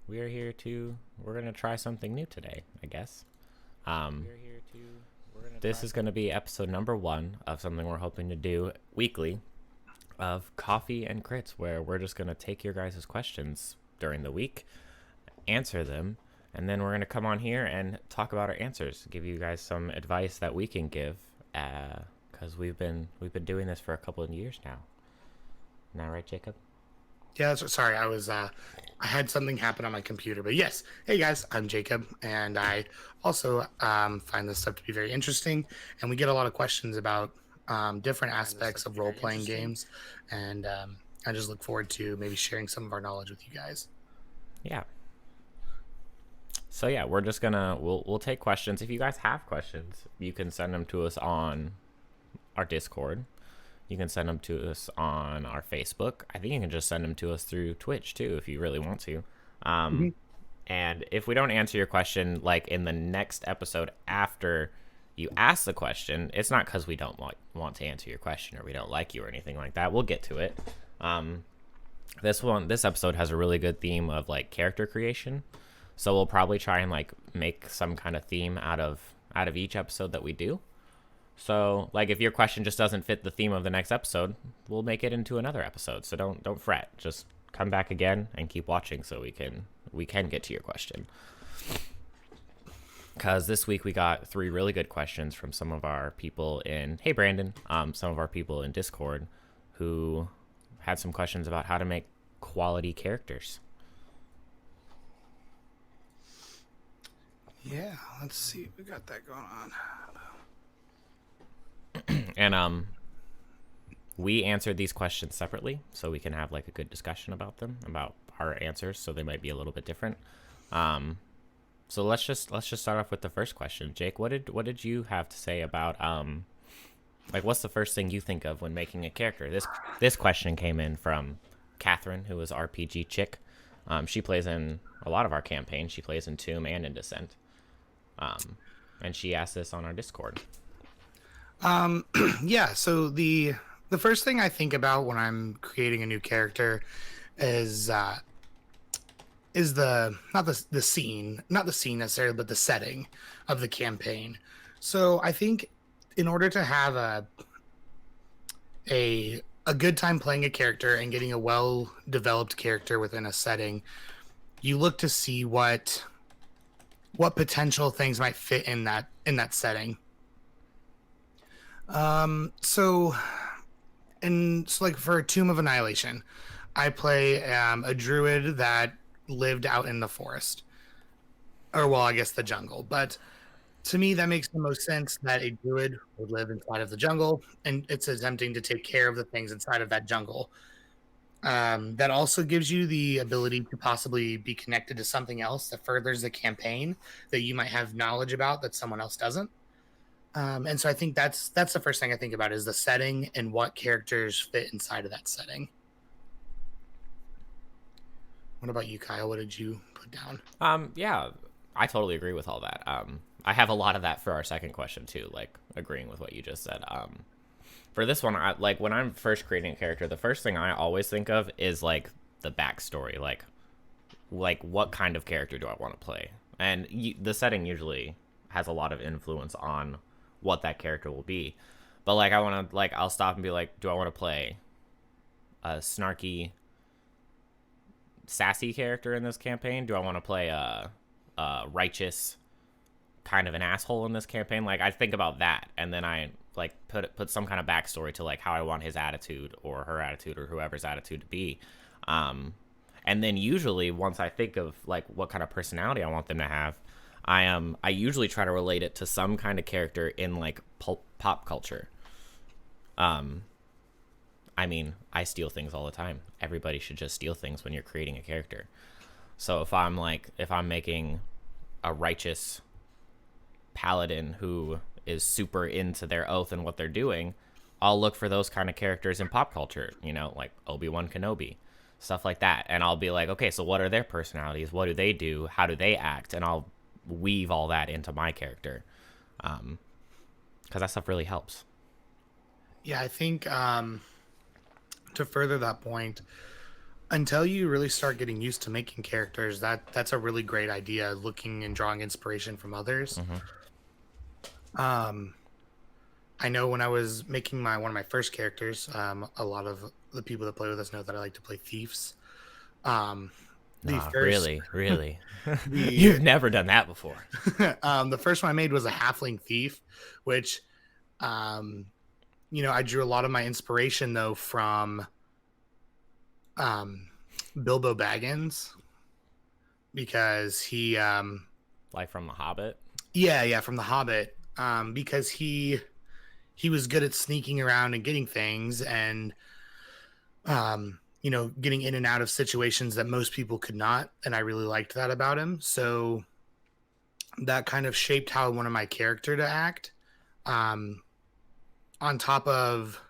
we're gonna try something new today, I guess. Um, this is gonna be episode number one of something we're hoping to do weekly of Coffee and Crits, where we're just gonna take your guys' questions during the week, answer them, and then we're gonna come on here and talk about our answers, give you guys some advice that we can give, because we've been doing this for a couple of years now. Now, right, Jacob? Yeah, sorry. I had something happen on my computer, but yes. Hey guys, I'm Jacob, and I also find this stuff to be very interesting. And we get a lot of questions about different aspects of role playing games, and I just look forward to maybe sharing some of our knowledge with you guys. Yeah. So yeah, we're just gonna we'll take questions. If you guys have questions, you can send them to us on our Discord. You can send them to us on our Facebook. I think you can just send them to us through Twitch too, if you really want to. Mm-hmm. And if we don't answer your question like in the next episode after you ask the question, it's not because we don't want to answer your question or we don't like you or anything like that. We'll get to it. This episode has a really good theme of like character creation, so we'll probably try and like make some kind of theme out of each episode that we do. So, like, if your question just doesn't fit the theme of the next episode, we'll make it into another episode. So don't fret. Just come back again and keep watching so we can get to your question. Because this week we got three really good questions from some of our people in Hey Brandon, some of our people in Discord who had some questions about how to make quality characters. Yeah, let's see. We got that going on. And we answered these questions separately so we can have like a good discussion about them, about our answers, so they might be a little bit different. So let's just start off with the first question. Jake, what did you have to say about like what's the first thing you think of when making a character? This question came in from Catherine, who is RPG Chick. She plays in a lot of our campaigns. She plays in Tomb and in Descent. And she asked this on our Discord. Yeah. So the first thing I think about when I'm creating a new character is the not the scene, not the scene necessarily, but the setting of the campaign. So I think in order to have a good time playing a character and getting a well developed character within a setting, you look to see what potential things might fit in that setting. So like for Tomb of Annihilation, I play a druid that lived out in the forest, or well, I guess the jungle. But to me, that makes the most sense that a druid would live inside of the jungle, and it's attempting to take care of the things inside of that jungle. That also gives you the ability to possibly be connected to something else that furthers the campaign that you might have knowledge about that someone else doesn't. And so I think that's the first thing I think about is the setting and what characters fit inside of that setting. What about you, Kyle? What did you put down? Yeah, I totally agree with all that. I have a lot of that for our second question too, like agreeing with what you just said. For this one, like when I'm first creating a character, the first thing I always think of is like the backstory, like what kind of character do I want to play, and the setting usually has a lot of influence on what that character will be. But like I want to I'll stop and be like, do I want to play a snarky, sassy character in this campaign? Do I want to play a righteous kind of an asshole in this campaign? Like I think about that, and then I like put some kind of backstory to like how I want his attitude or her attitude or whoever's attitude to be. And then usually once I think of like what kind of personality I want them to have, I usually try to relate it to some kind of character in like pop culture. I mean, I steal things all the time. Everybody should just steal things when you're creating a character. So if I'm making a righteous paladin who is super into their oath and what they're doing, I'll look for those kind of characters in pop culture, like Obi-Wan Kenobi, stuff like that. And I'll be like, okay, so what are their personalities? What do they do? How do they act? And I'll weave all that into my character. Because that stuff really helps. Yeah, I think to further that point, Until you really start getting used to making characters, that's a really great idea, looking and drawing inspiration from others. Hmm. Um, I know when I was making my one of my first characters, a lot of the people that play with us know that I like to play thieves. Um, the Nah, first really, really. the You've never done that before. the first one I made was a halfling thief, which um, I drew a lot of my inspiration though from um, Bilbo Baggins because Like from The Hobbit. yeah, from The Hobbit, because he was good at sneaking around and getting things and getting in and out of situations that most people could not, and I really liked that about him. So that kind of shaped how I wanted my character to act. Um, on top of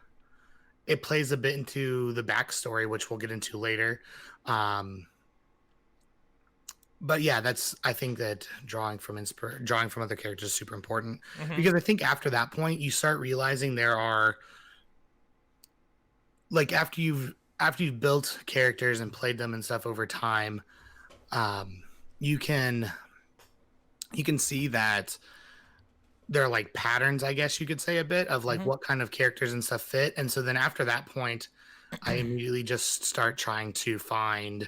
it plays a bit into the backstory, which we'll get into later. Um, but yeah, that's I think that drawing from other characters is super important Hmm. because I think after that point you start realizing there are like after you've built characters and played them and stuff over time, um, you can you can see that there are like patterns, I guess you could say, a bit of like Hmm. what kind of characters and stuff fit. And so then after that point, I immediately just start trying to find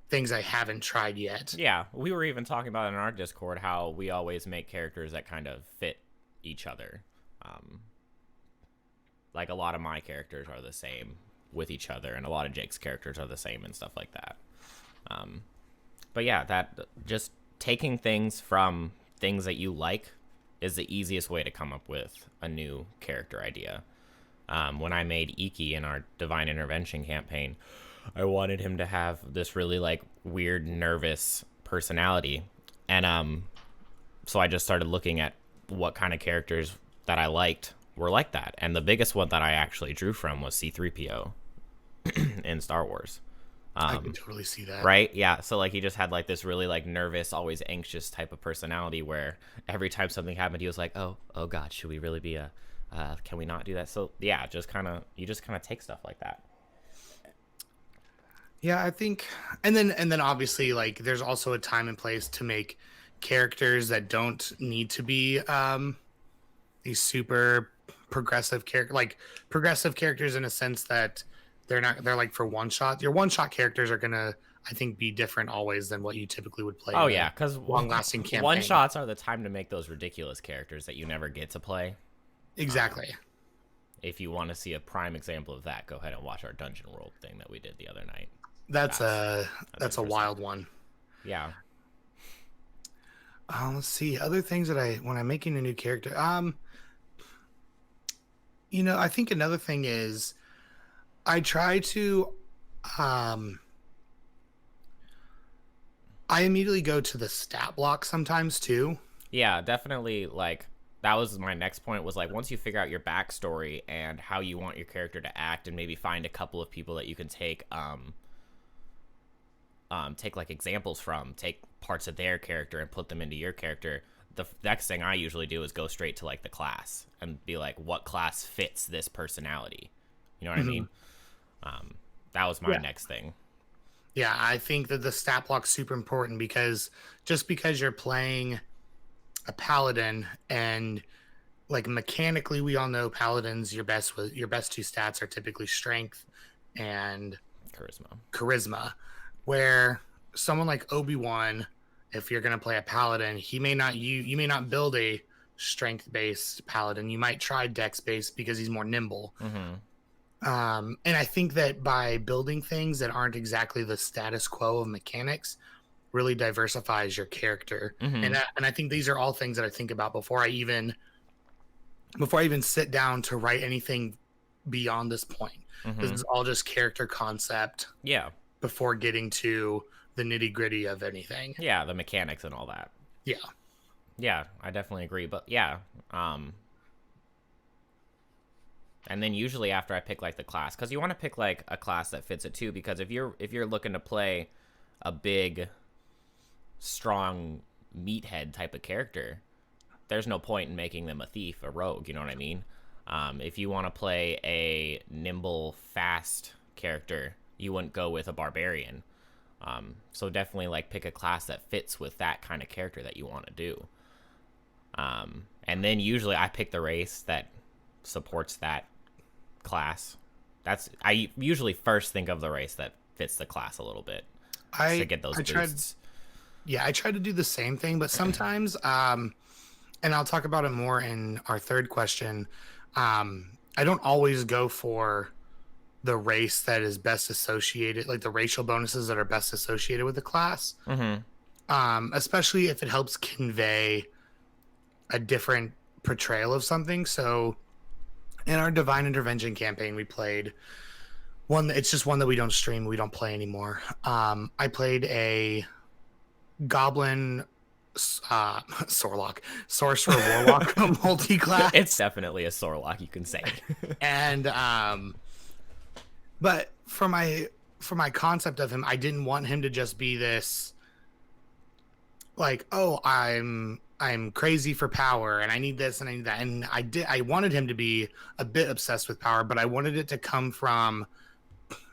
things I haven't tried yet. Yeah, we were even talking about in our Discord how we always make characters that kind of fit each other. Um, like a lot of my characters are the same with each other, and a lot of Jake's characters are the same and stuff like that. Um, but yeah, that just taking things from things that you like is the easiest way to come up with a new character idea. When I made Iki in our Divine Intervention campaign, I wanted him to have this really like weird, nervous personality, and so I just started looking at what kind of characters that I liked were like that, and the biggest one that I actually drew from was C-3PO in Star Wars. I can totally see that. Right? Yeah. So like he just had like this really like nervous, always anxious type of personality where every time something happened, he was like, "Oh God, should we really be a? Can we not do that?" So yeah, just kind of you just kind of take stuff like that. Yeah, I think, and then obviously, like, there's also a time and place to make characters that don't need to be these super progressive character, like progressive characters in a sense that they're like for one shot. Your one shot characters are gonna, I think, be different always than what you typically would play Oh in a yeah, because long lasting one campaign. shots are the time to make those ridiculous characters that you never get to play. Exactly. If you want to see a prime example of that, go ahead and watch our Dungeon World thing that we did the other night. That's That's a that's that's a interesting. wild one. Yeah. Let's see other things that I when I'm making a new character. I think another thing is I try to um I immediately go to the stat block sometimes too. Yeah, definitely. Like that was my next point. Was like once you figure out your backstory and how you want your character to act, and maybe find a couple of people that you can take like examples from, take parts of their character and put them into your character. The next thing I usually do is go straight to like the class and be like, what class fits this personality? You know what I Mhm. mean? That was my Yeah. next thing. Yeah, I think that the stat block's super important because just because you're playing a paladin and like mechanically we all know paladins your best two stats are typically strength and Charisma. charisma, where someone like Obi-Wan, if you're going to play a paladin, you may not build a strength based paladin. You might try dex based because he's more nimble. Mm-hmm. And I think that by building things that aren't exactly the status quo of mechanics really diversifies your character. Mm-hmm. And I think these are all things that I think about before I even sit down to write anything beyond this point. This Mm-hmm. is all just character concept Yeah. before getting to the nitty gritty of anything. Yeah, the mechanics and all that. Yeah. Yeah, I definitely agree. But yeah, um, and then usually after I pick like the class, because you want to pick like a class that fits it too. Because if you're looking to play a big, strong meathead type of character, there's no point in making them a thief, a rogue. You know what I mean? If you want to play a nimble, fast character, you wouldn't go with a barbarian. So definitely like pick a class that fits with that kind of character that you want to do. And then usually I pick the race that supports that class. I usually first think of the race that fits the class a little bit to get those boosts. I tried to do the same thing, but sometimes, and I'll talk about it more in our third question. I don't always go for the race that is best associated, like the racial bonuses that are best associated with the class. Especially if it helps convey a different portrayal of something. So in our Divine Intervention campaign, we played one. It's just one that we don't stream. We don't play anymore. I played a goblin, sorcerer warlock multi-class. It's definitely a Sorlock, you can say. And but for my concept of him, I didn't want him to just be this like, oh, I'm crazy for power and I need this and I need that. And I wanted him to be a bit obsessed with power, but I wanted it to come from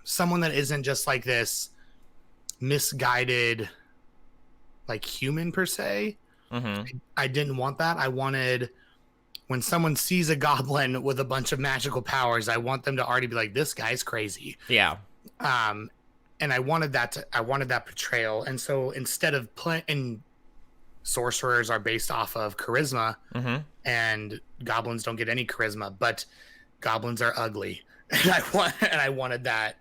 someone that isn't just like this misguided like human per se. I didn't want that. I wanted, when someone sees a goblin with a bunch of magical powers, I want them to already be like, this guy's crazy. Yeah. And I wanted that portrayal. And so instead of playing, sorcerers are based off of charisma, and goblins don't get any charisma, but goblins are ugly. And I wanted that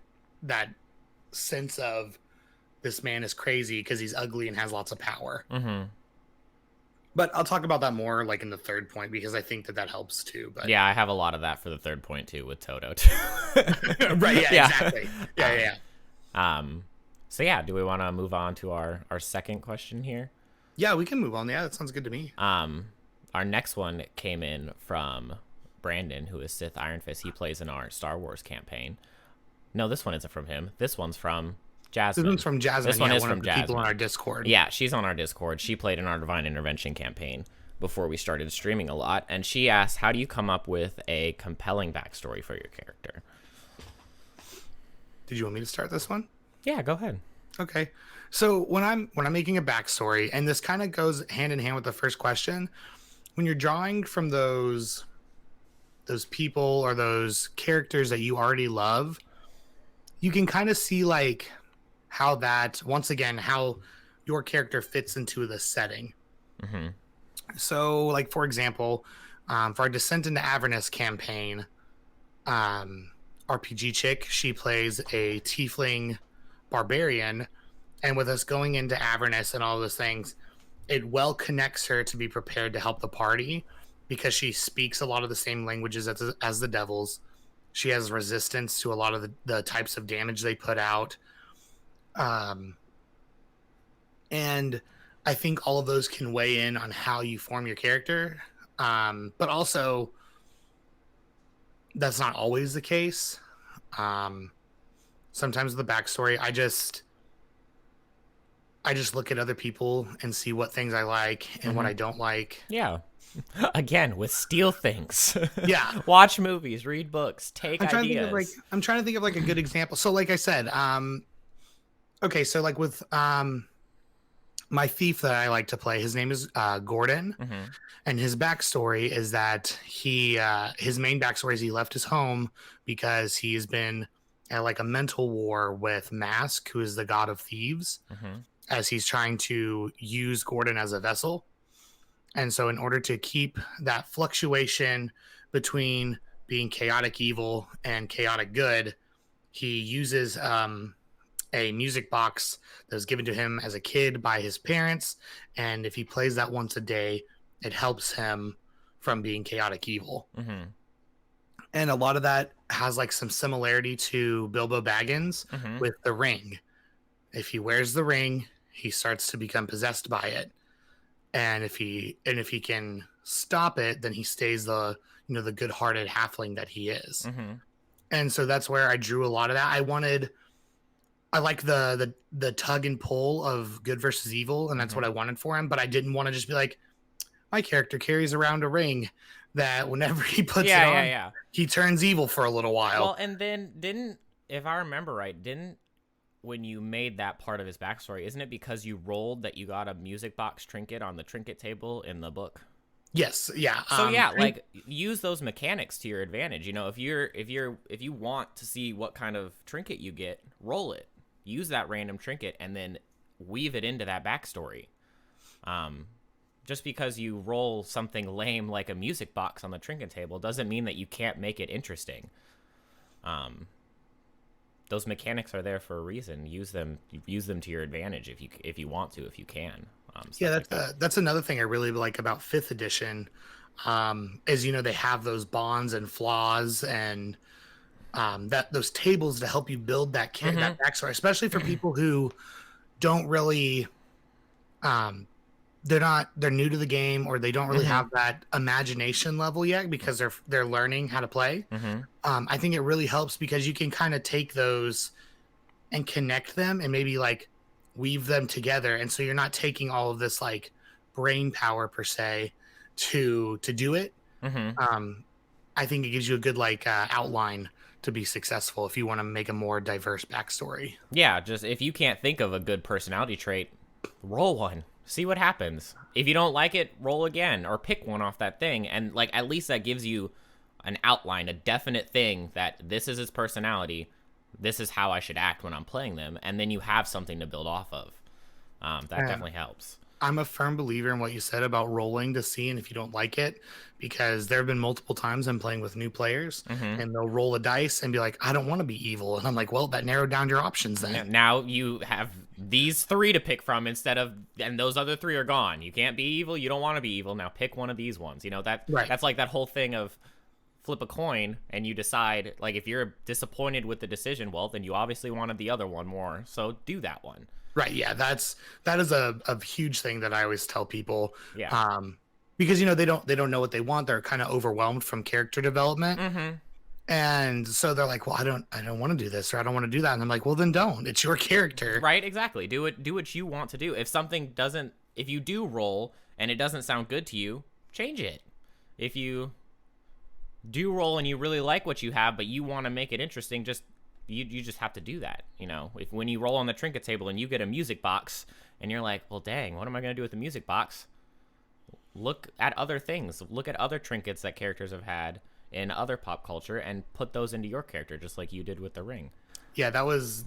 sense of this man is crazy because he's ugly and has lots of power. But I'll talk about that more like in the third point, because I think that helps too. But yeah, I have a lot of that for the third point too with Toto. Right. Yeah, exactly. Yeah. So yeah, do we want to move on to our second question here? Yeah, we can move on. Yeah, that sounds good to me. Our next one came in from Brandon, who is Sith Iron Fist. He plays in our Star Wars campaign. No, this one isn't from him. This one's from Jasmine. This one's from Jasmine. This one is from Jasmine. People on our Discord. Yeah, she's on our Discord. She played in our Divine Intervention campaign before we started streaming a lot, and she asked, "How do you come up with a compelling backstory for your character?" Did you want me to start this one? Yeah, go ahead. Okay. So when I'm making a backstory, and this kind of goes hand in hand with the first question, when you're drawing from those people or those characters that you already love, you can kind of see like how your character fits into the setting. So like, for example, for our Descent into Avernus campaign, RPG chick, she plays a tiefling barbarian, and with us going into Avernus and all those things, it well connects her to be prepared to help the party, because she speaks a lot of the same languages as the devils. She has resistance to a lot of the types of damage they put out. And I think all of those can weigh in on how you form your character. But also, that's not always the case. Sometimes the backstory, I just look at other people and see what things I like and what I don't like. Yeah. Again, with steal things. Yeah. Watch movies, read books, take ideas. I'm trying to think of like a good example. So like I said, okay, so like with my thief that I like to play, his name is Gordon. And his backstory is that his main backstory is he left his home because he's been at like a mental war with Mask, who is the god of thieves, as he's trying to use Gordon as a vessel. And so in order to keep that fluctuation between being chaotic evil and chaotic good, he uses a music box that was given to him as a kid by his parents. And if he plays that once a day, it helps him from being chaotic evil. And a lot of that has like some similarity to Bilbo Baggins with the ring. If he wears the ring, he starts to become possessed by it. And if he can stop it, then he stays the good-hearted halfling that he is. And so that's where I drew a lot of that. I like the tug and pull of good versus evil, and that's what I wanted for him. But I didn't want to just be like, my character carries around a ring that whenever he puts it on, he turns evil for a little while. Well, and then didn't if I remember right, didn't when you made that part of his backstory, isn't it because you rolled that you got a music box trinket on the trinket table in the book? Yes, yeah. So yeah, like use those mechanics to your advantage. You know, if you want to see what kind of trinket you get, roll it. Use that random trinket and then weave it into that backstory. Um, just because you roll something lame like a music box on the trinket table doesn't mean that you can't make it interesting. Um, those mechanics are there for a reason. Use them to your advantage if you want to, if you can. Yeah, Stuff like that. that's another thing I really like about fifth edition, is they have those bonds and flaws and that those tables to help you build that Mm-hmm. backstory, especially for people who don't really um, they're new to the game or they don't really Mm-hmm. have that imagination level yet because they're learning how to play. Mm-hmm. I think it really helps because you can kind of take those and connect them and maybe like weave them together, and so you're not taking all of this like brain power per se to do it. Mm-hmm. um I think it gives you a good like outline to be successful if you want to make a more diverse backstory. Yeah, just if you can't think of a good personality trait, roll one. See what happens. If you don't like it, roll again or pick one off that thing, and like at least that gives you an outline, a definite thing that this is his personality. This is how I should act when I'm playing them, and then you have something to build off of. That And definitely helps. I'm a firm believer in what you said about rolling to see and if you don't like it, because there have been multiple times I'm playing with new players Mm-hmm. and they'll roll a dice and be like, I don't want to be evil. And I'm like, well, that narrowed down your options then. Now you have these three to pick from instead of, and those other three are gone. You can't be evil. You don't want to be evil. Now pick one of these ones. You know Right. that's like that whole thing of flip a coin and you decide like if you're disappointed with the decision, well then you obviously wanted the other one more. So do that one. Right. Yeah. That is a huge thing that I always tell people. Yeah. Because they don't know what they want. They're kind of overwhelmed from character development. Mm-hmm. And so they're like, well, I don't want to do this or I don't want to do that. And I'm like, well, then don't. It's your character. Right. Exactly. Do what you want to do. If you do roll and it doesn't sound good to you, change it. If you do roll and you really like what you have, but you want to make it interesting, you just have to do that. You know, if when you roll on the trinket table and you get a music box and you're like, well, dang, what am I gonna do with the music box? Look at other things. Look at other trinkets that characters have had in other pop culture and put those into your character, just like you did with the ring. Yeah, that was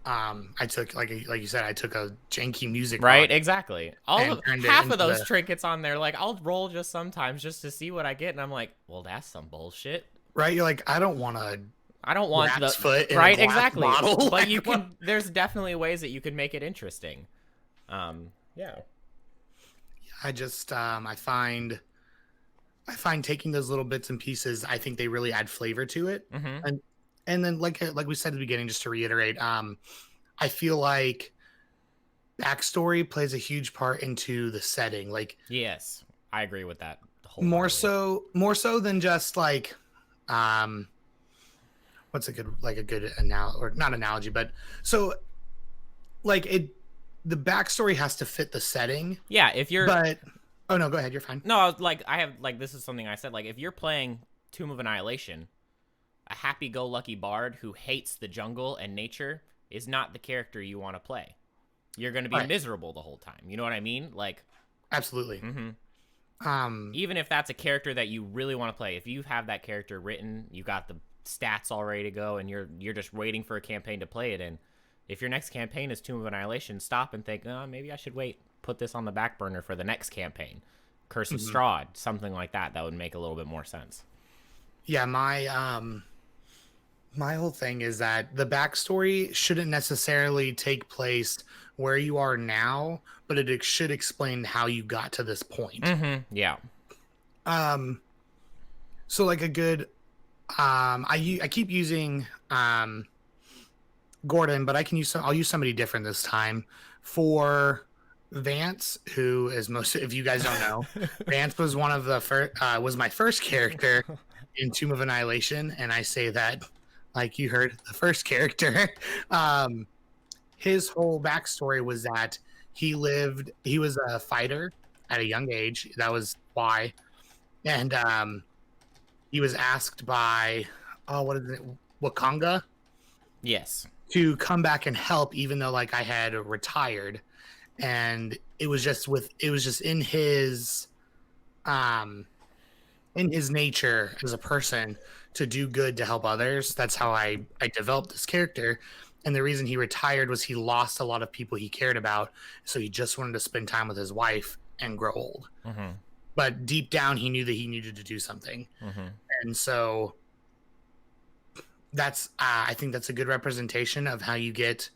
I took like you said, I took a janky music Right, box exactly. and turned it Half of into those the trinkets on there, like I'll roll just sometimes just to see what I get, and I'm like, well, that's some bullshit. right. You're like, I don't want to I don't want rat's the foot in a right glass exactly, bottle. but Like, you can. There's definitely ways that you can make it interesting. Yeah. I just I find taking those little bits and pieces, I think they really add flavor to it. Mm-hmm. And then like we said at the beginning, just to reiterate, I feel like backstory plays a huge part into the setting. Like Yes, I agree with that wholeheartedly. more so than just like um what's a good analogy, or not analogy, but so like it the backstory has to fit the setting. Yeah, if you're But oh no, go ahead, you're fine. no, like I have like this is something I said. Like if you're playing Tomb of Annihilation, a happy-go-lucky bard who hates the jungle and nature is not the character you want to play. You're going to be Right. miserable the whole time. You know what I mean? Like, Absolutely. mm-hmm. Um Even if that's a character that you really want to play, if you have that character written, you got the stats all ready to go, and you're just waiting for a campaign to play it in. If your next campaign is Tomb of Annihilation, stop and think, oh, maybe I should wait, put this on the back burner for the next campaign. Curse of mhm. Strahd, something like that. That would make a little bit more sense. Yeah, my whole thing is that the backstory shouldn't necessarily take place where you are now, but it should explain how you got to this point. Mm-hmm. Yeah. Um, so like a good, I keep using Gordon, but I'll use somebody different this time for Vance, who is most, if you guys don't know, Vance was one of the first, was my first character in Tomb of Annihilation, and I say that like you heard the first character. um, his whole backstory was that he was a fighter at a young age. That was why, and he was asked by, oh, what is it, Wakanga, Yes. to come back and help, even though like I had retired, and it was just um in his nature as a person to do good, to help others. That's how I developed this character. And the reason he retired was he lost a lot of people he cared about, so he just wanted to spend time with his wife and grow old. Mm-hmm. But deep down he knew that he needed to do something. Mm-hmm. And so that's I think that's a good representation of how you get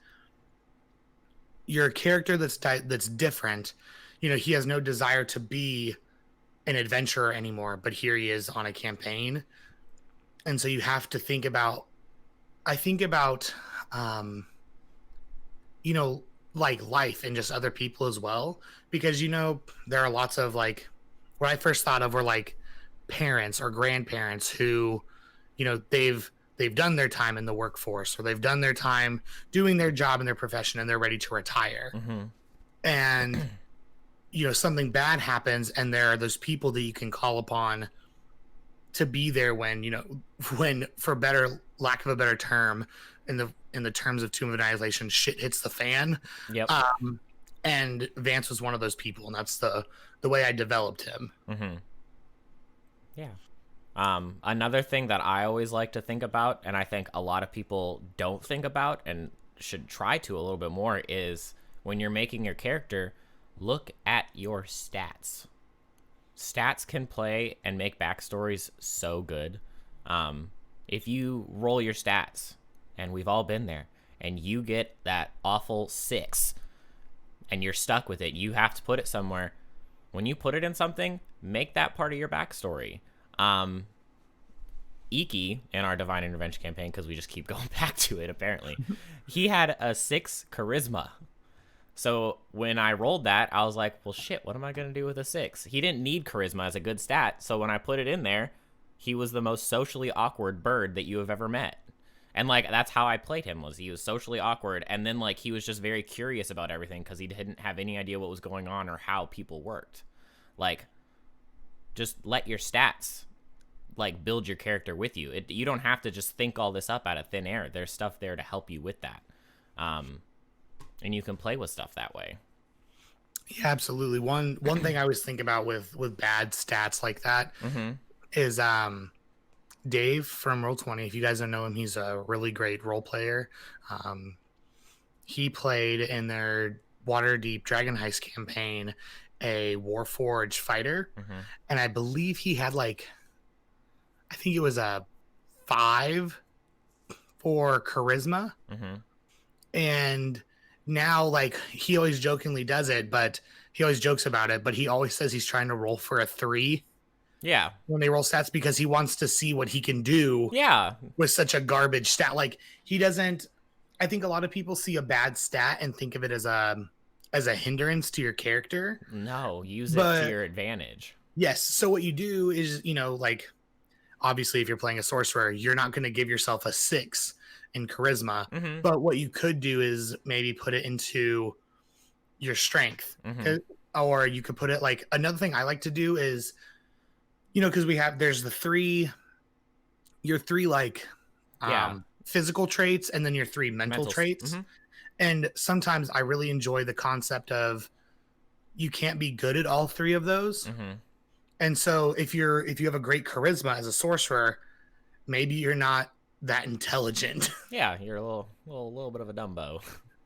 your character that's different. You know, he has no desire to be an adventurer anymore, but here he is on a campaign. And so you have to think about, I think about, um, you know, like life and just other people as well, because, you know, there are lots of like, what I first thought of were like parents or grandparents who, you know, they've done their time in the workforce, or they've done their time doing their job in their profession, and they're ready to retire. Mm-hmm. And, you know, something bad happens, and there are those people that you can call upon to be there when, you know, when, for better lack of a better term, in the terms of Tomb of Annihilation, shit hits the fan. Yep. And Vance was one of those people, and that's the way I developed him. Mm-hmm. Yeah. Another thing that I always like to think about, and I think a lot of people don't think about and should try to a little bit more, is when you're making your character, look at your stats. Stats can play and make backstories so good. If you roll your stats, and we've all been there, and you get that awful 6, and you're stuck with it, you have to put it somewhere. When you put it in something, make that part of your backstory. Iki, in our Divine Intervention campaign, because we just keep going back to it, apparently, he had a 6 charisma. So when I rolled that, I was like, well, shit, what am I going to do with a 6? He didn't need charisma as a good stat, so when I put it in there, he was the most socially awkward bird that you have ever met. And, like, that's how I played him, was he was socially awkward, and then, like, he was just very curious about everything because he didn't have any idea what was going on or how people worked. Like, just let your stats, like, build your character with you. You don't have to just think all this up out of thin air. There's stuff there to help you with that. And you can play with stuff that way. Yeah, absolutely. One thing I always think about with bad stats like that is Dave from Roll20. If you guys don't know him, he's a really great role player. He played in their Waterdeep Dragon Heist campaign a Warforged fighter, and I believe he had like, I think it was a 5 for charisma, and now, like, he always jokingly does it, but he always jokes about it, but he always says he's trying to roll for a 3 Yeah. when they roll stats, because he wants to see what he can do Yeah. with such a garbage stat. Like, he doesn't, I think a lot of people see a bad stat and think of it as a hindrance to your character. No, use it to your advantage. Yes. So what you do is, you know, like, obviously if you're playing a sorcerer, you're not going to give yourself a 6 in charisma, but what you could do is maybe put it into your strength, or you could put it, like, another thing I like to do is, you know, because there's your 3 like physical traits, and then your 3 mental traits. And sometimes I really enjoy the concept of you can't be good at all 3 of those. And so if you have a great charisma as a sorcerer, maybe you're not that intelligent. Yeah, you're a little bit of a Dumbo.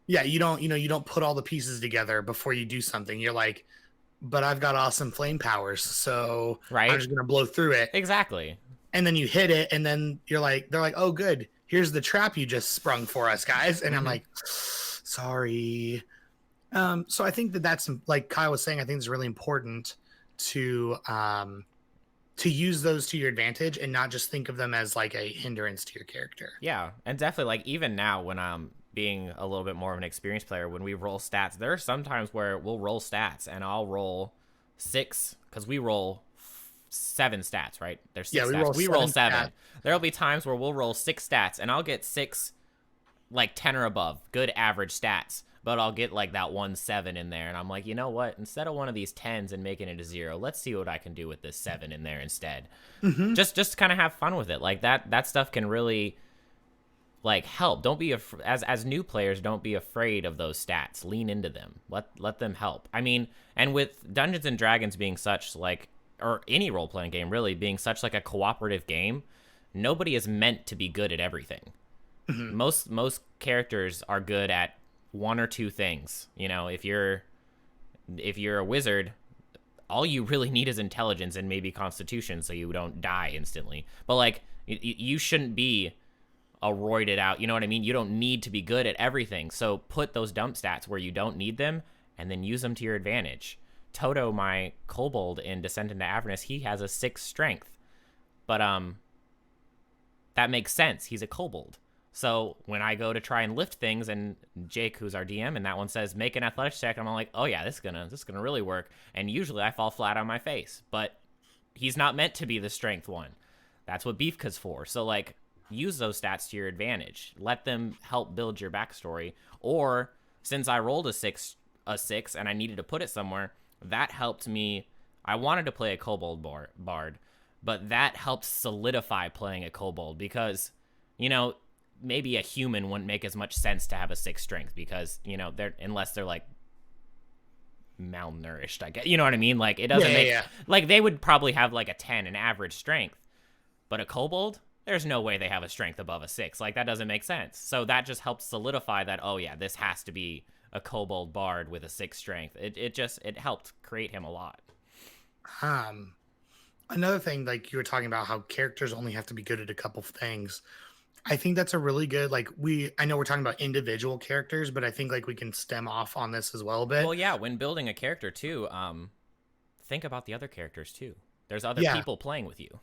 Yeah, you don't put all the pieces together before you do something. You're like, but I've got awesome flame powers, so I'm just gonna blow through it. Exactly. And then you hit it, and then they're like, oh, good, here's the trap you just sprung for us, guys. And I'm like, sorry. So I think that's, like Kyle was saying, I think it's really important to use those to your advantage and not just think of them as like a hindrance to your character. Yeah, and definitely, like, even now when I'm being a little bit more of an experienced player, when we roll stats, there are some times where we'll roll stats and I'll roll 6, because we roll 7 stats, right? There's 6 stats. We roll 7. There'll be times where we'll roll 6 stats and I'll get 6, like, 10 or above, good average stats. But I'll get, like, that 1 7 in there, and I'm like, you know what? Instead of one of these 10s and making it a 0, let's see what I can do with this 7 in there instead. Just kind of have fun with it. Like, that stuff can really, like help. Don't be as new players, don't be afraid of those stats. Lean into them. Let them help. I mean, and with Dungeons and Dragons being such like, or any role playing game really being such like a cooperative game, nobody is meant to be good at everything. Mhm. Most characters are good at one or two things. You know, if you're a wizard, all you really need is intelligence and maybe constitution so you don't die instantly. But like you shouldn't be a roided out, you know what I mean? You don't need to be good at everything. So put those dump stats where you don't need them and then use them to your advantage. Toto, my kobold in Descent into Avernus, he has a 6 strength. But that makes sense. He's a kobold. So when I go to try and lift things, and Jake, who's our DM, and that one says make an athletics check, and I'm like, oh yeah, this is gonna really work. And usually I fall flat on my face, but he's not meant to be the strength one. That's what Beefka's for. So like, use those stats to your advantage. Let them help build your backstory. Or since I rolled a six, and I needed to put it somewhere, that helped me. I wanted to play a kobold bard, but that helped solidify playing a kobold because, you know, maybe a human wouldn't make as much sense to have a 6 strength because, you know, unless they're like malnourished, I guess. You know what I mean? Like it doesn't make like they would probably have like a 10 in average strength, but a kobold, there's no way they have a strength above a 6. Like that doesn't make sense. So that just helps solidify that, oh yeah, this has to be a kobold bard with a 6 strength. It helped create him a lot. Another thing, like you were talking about how characters only have to be good at a couple of things. I think that's a really good, like I know we're talking about individual characters, but I think like we can stem off on this as well a bit. Well, yeah, when building a character too, think about the other characters too. There's other people playing with you.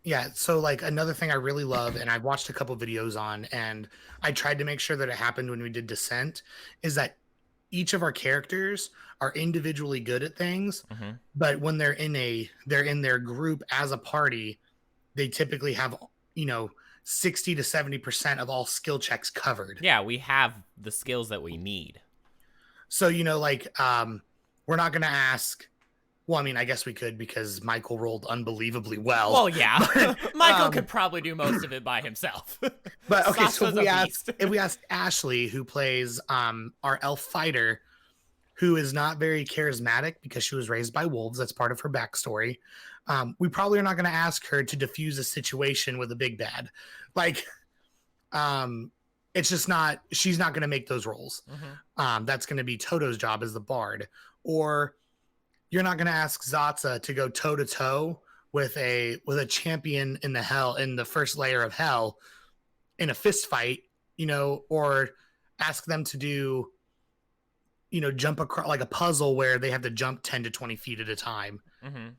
Yeah, so like another thing I really love, and I've watched a couple videos on, and I tried to make sure that it happened when we did Descent, is that each of our characters are individually good at things, but when they're in their group as a party, they typically have, you know, 60 to 70% of all skill checks covered. Yeah, we have the skills that we need. So, you know, like we're not going to ask. Well, I mean, I guess we could because Michael rolled unbelievably well. Well, yeah. But, Michael could probably do most of it by himself. But okay, so if we asked Ashley, who plays our elf fighter, who is not very charismatic because she was raised by wolves, that's part of her backstory. We probably are not going to ask her to diffuse a situation with a big bad. Like, it's just not, she's not going to make those roles. That's going to be Toto's job as the bard. Or you're not going to ask Zatsa to go toe to toe with a champion in the first layer of hell in a fist fight, you know, or ask them to do, you know, jump across like a puzzle where they have to jump 10 to 20 feet at a time.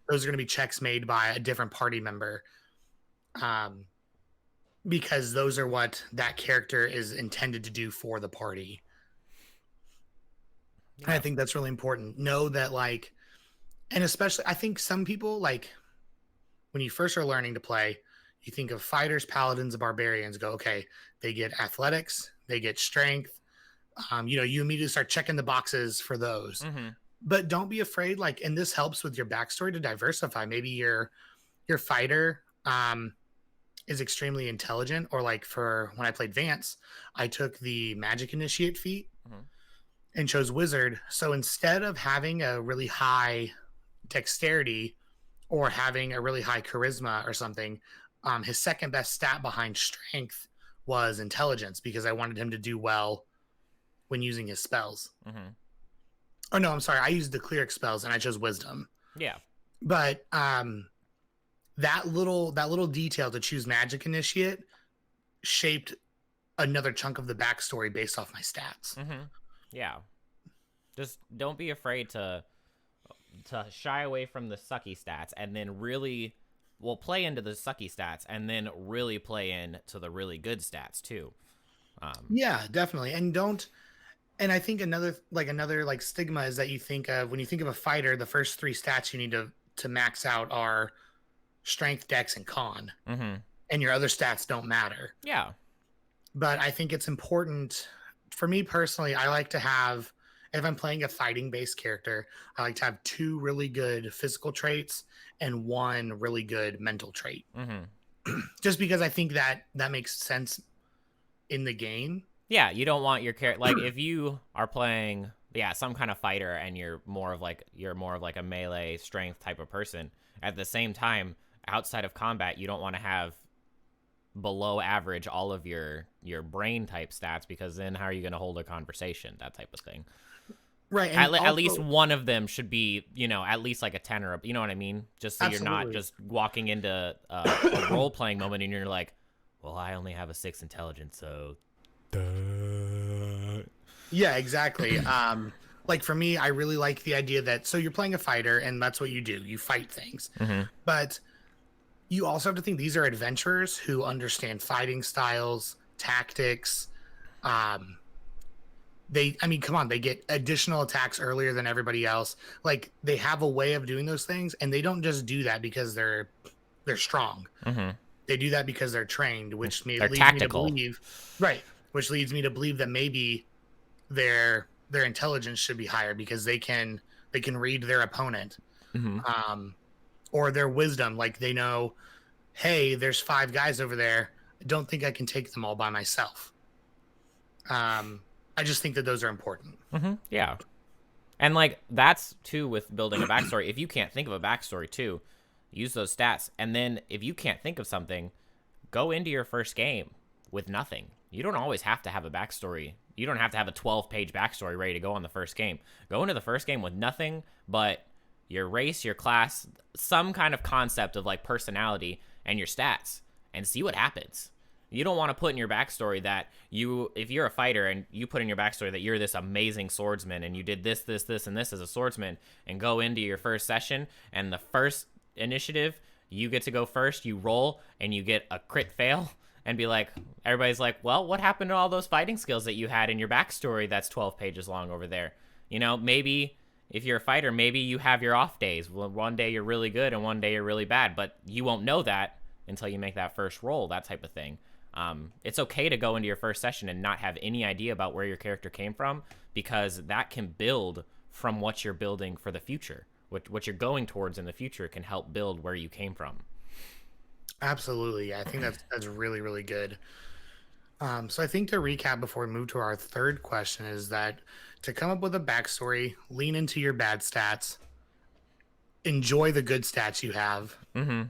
Those are going to be checks made by a different party member. Because those are what that character is intended to do for the party. Yeah. And I think that's really important. Know that, like, and especially, I think some people, like, when you first are learning to play, you think of fighters, paladins, and barbarians, go, okay, they get athletics, they get strength. You know, you immediately start checking the boxes for those. But don't be afraid, like, and this helps with your backstory to diversify. Maybe your fighter is extremely intelligent, or like for when I played Vance, I took the magic initiate feat and chose wizard. So instead of having a really high dexterity or having a really high charisma or something, his second best stat behind strength was intelligence, because I wanted him to do well when using his spells. Oh no, I'm sorry, I used the cleric spells and I chose wisdom. Yeah, but that little detail to choose magic initiate shaped another chunk of the backstory based off my stats. Yeah, just don't be afraid to shy away from the sucky stats, and then really play into the sucky stats, and then really play into the really good stats too. Yeah, definitely. And I think another stigma is that you think of, when you think of a fighter, the first 3 stats you need to max out are strength, dex, and con. And your other stats don't matter. Yeah. But I think it's important, for me personally, I like to have, if I'm playing a fighting based character, I like to have 2 really good physical traits and 1 really good mental trait. Just because I think that makes sense in the game. Yeah, you don't want your character like if you are playing some kind of fighter and you're more of like a melee strength type of person. At the same time, outside of combat, you don't want to have below average all of your brain type stats because then how are you going to hold a conversation, that type of thing. Right, and At least also one of them should be, at least like a 10 or you know what I mean, just so you're not absolutely. just walking into a role playing moment and you're like, well, I only have a 6 intelligence, so duh. Yeah, exactly. Like for me, I really like the idea that so you're playing a fighter and that's what you do. You fight things. Mm-hmm. But you also have to think these are adventurers who understand fighting styles, tactics. Um, I mean, come on, they get additional attacks earlier than everybody else. Like they have a way of doing those things, and they don't just do that because they're strong. Mm-hmm. They do that because they're trained, which They're leads me to tactical. believe, right? Which leads me to believe that maybe their intelligence should be higher because they can read their opponent, Mm-hmm. um, or their wisdom. Like they know, hey, there's 5 guys over there. I don't think I can take them all by myself. I just think that those are important. Mm-hmm. Yeah. And like that's too with building a backstory. If you can't think of a backstory too, use those stats. And then if you can't think of something, go into your first game with nothing. You don't always have to have a backstory. You don't have to have a 12-page backstory ready to go on the first game. Go into the first game with nothing but your race, your class, some kind of concept of like personality and your stats and see what happens. You don't want to put in your backstory that if you're a fighter and you put in your backstory that you're this amazing swordsman and you did this, this, this, and this as a swordsman and go into your first session and the first initiative, you get to go first, you roll and you get a crit fail and be like, everybody's like, well, what happened to all those fighting skills that you had in your backstory that's 12 pages long over there? Maybe if you're a fighter, maybe you have your off days. Well, one day you're really good and one day you're really bad, but you won't know that until you make that first roll, that type of thing. It's okay to go into your first session and not have any idea about where your character came from because that can build from what you're building for the future. What you're going towards in the future can help build where you came from. Absolutely. Yeah, I think that's really, really good. So I think to recap before we move to our third question is that to come up with a backstory, lean into your bad stats, enjoy the good stats you have, Mm-hmm.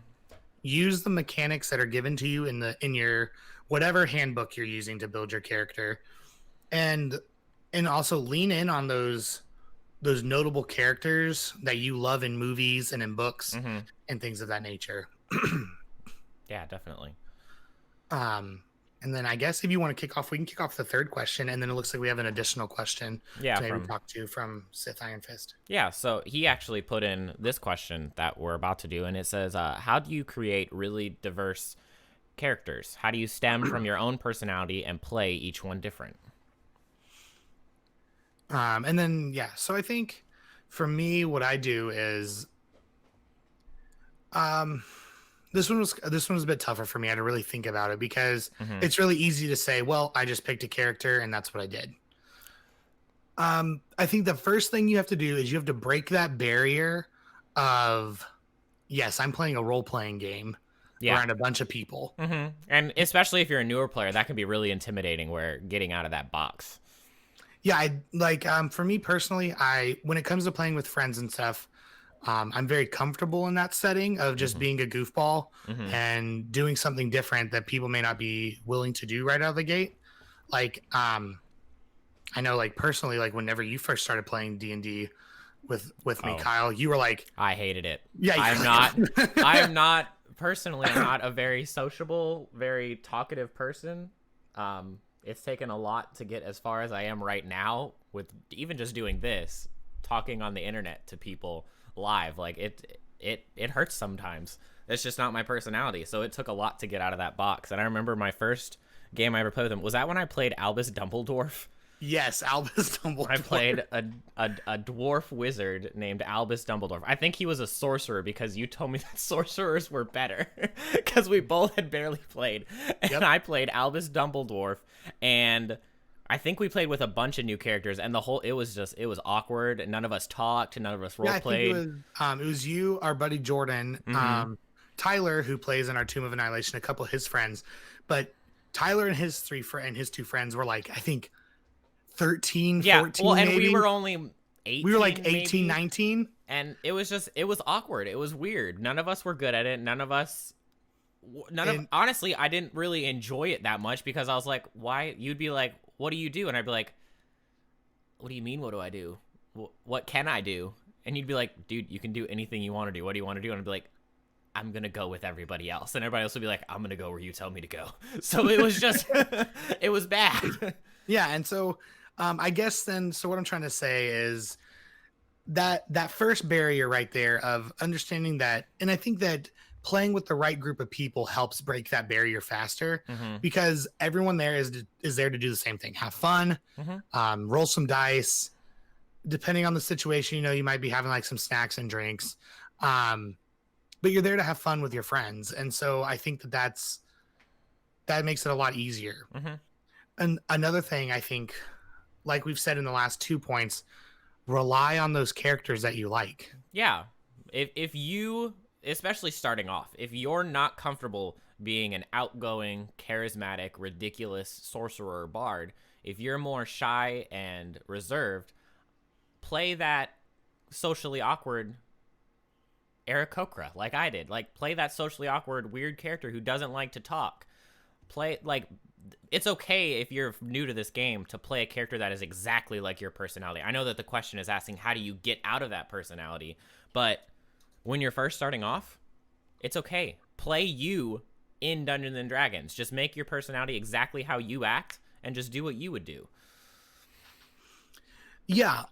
use the mechanics that are given to you in your whatever handbook you're using to build your character, and also lean in on those notable characters that you love in movies and in books Mm-hmm. and things of that nature. Yeah, definitely. Um, and then I guess if you want to kick off, we can kick off the third question, and then it looks like we have an additional question Yeah, to maybe talk to from Sith Iron Fist. so he actually put in this question that we're about to do, and it says, how do you create really diverse characters? How do you stem from your own personality and play each one different? And then yeah, so I think for me, what I do is, um, this one was a bit tougher for me. I had to really think about it because Mm-hmm. it's really easy to say, well, I just picked a character and that's what I did. I think the first thing you have to do is you have to break that barrier of, yes, I'm playing a role playing game Yeah. around a bunch of people. Mm-hmm. And especially if you're a newer player, that can be really intimidating where getting out of that box. Yeah, I like for me personally, I when it comes to playing with friends and stuff, I'm very comfortable in that setting of just Mm-hmm. being a goofball Mm-hmm. and doing something different that people may not be willing to do right out of the gate. Like, I know, like personally, like whenever you first started playing D&D with me, Oh, Kyle, you were like, I hated it. yeah, I'm not, I'm not, personally, I'm not a very sociable, very talkative person. It's taken a lot to get as far as I am right now with even just doing this, talking on the internet to people live. Like it hurts sometimes. It's just not my personality. So it took a lot to get out of that box. And I remember my first game I ever played with him was that when I played Albus Dumbledore. yes, Albus Dumbledore. I played a dwarf wizard named Albus Dumbledore. I think he was a sorcerer because you told me that sorcerers were better because we both had barely played. And Yep. I played Albus Dumbledore, and I think we played with a bunch of new characters, and it was awkward. None of us talked. None of us role Yeah, I think played. it was you, our buddy Jordan, Mm-hmm. Tyler, who plays in our Tomb of Annihilation, a couple of his friends. But Tyler and his and his two friends were like, I think 13, Yeah, 14, well, and we maybe. were only 18, We were like 18, maybe, 19. and it was awkward. It was weird. None of us were good at it. And Honestly, I didn't really enjoy it that much because I was like, why? You'd be like, what do you do? And I'd be like, what do you mean, what do I do? What can I do? And you'd be like, dude, you can do anything you want to do. What do you want to do? And I'd be like, I'm going to go with everybody else. And everybody else would be like, I'm going to go where you tell me to go. So it was just, it was bad. yeah. And so I guess then, so what I'm trying to say is that first barrier right there of understanding that, and I think that playing with the right group of people helps break that barrier faster Mm-hmm. because everyone there is there to do the same thing, have fun, Mm-hmm. roll some dice. Depending on the situation, you might be having like some snacks and drinks, but you're there to have fun with your friends, and so I think that makes it a lot easier. Mm-hmm. And another thing I think, like we've said in the last 2 points, rely on those characters that you like. Yeah. If you, especially starting off, if you're not comfortable being an outgoing, charismatic, ridiculous sorcerer or bard, if you're more shy and reserved, play that socially awkward Aarakocra like I did. Like, play that socially awkward, weird character who doesn't like to talk. Play, like, it's okay if you're new to this game to play a character that is exactly like your personality. I know that the question is asking, how do you get out of that personality? But when you're first starting off, it's okay. Play you in Dungeons and Dragons. Just make your personality exactly how you act and just do what you would do. Yeah.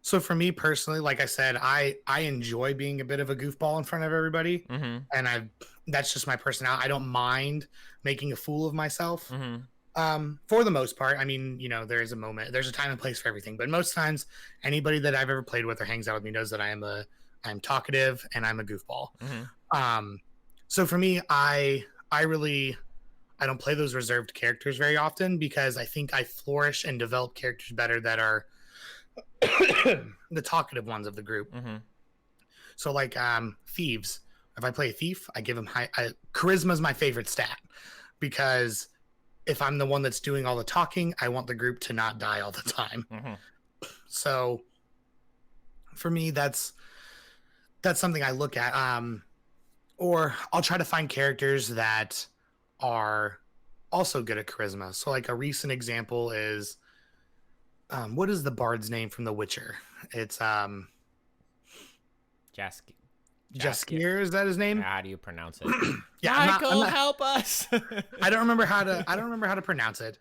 So for me personally, like I said, I enjoy being a bit of a goofball in front of everybody, Mm-hmm. and that's just my personality. I don't mind making a fool of myself. Mm-hmm. For the most part. I mean, there's a time and place for everything, but most times anybody that I've ever played with or hangs out with me knows that I'm talkative and I'm a goofball. Mm-hmm. So for me, I don't play those reserved characters very often because I think I flourish and develop characters better that are the talkative ones of the group. Mm-hmm. So like thieves. If I play a thief, I give them charisma is my favorite stat because if I'm the one that's doing all the talking, I want the group to not die all the time. Mm-hmm. So for me, that's something I look at. Or I'll try to find characters that are also good at charisma. So like a recent example is what is the bard's name from The Witcher? It's Jaskier, is that his name? How do you pronounce it? Yeah, Michael, help us. I don't remember how to pronounce it.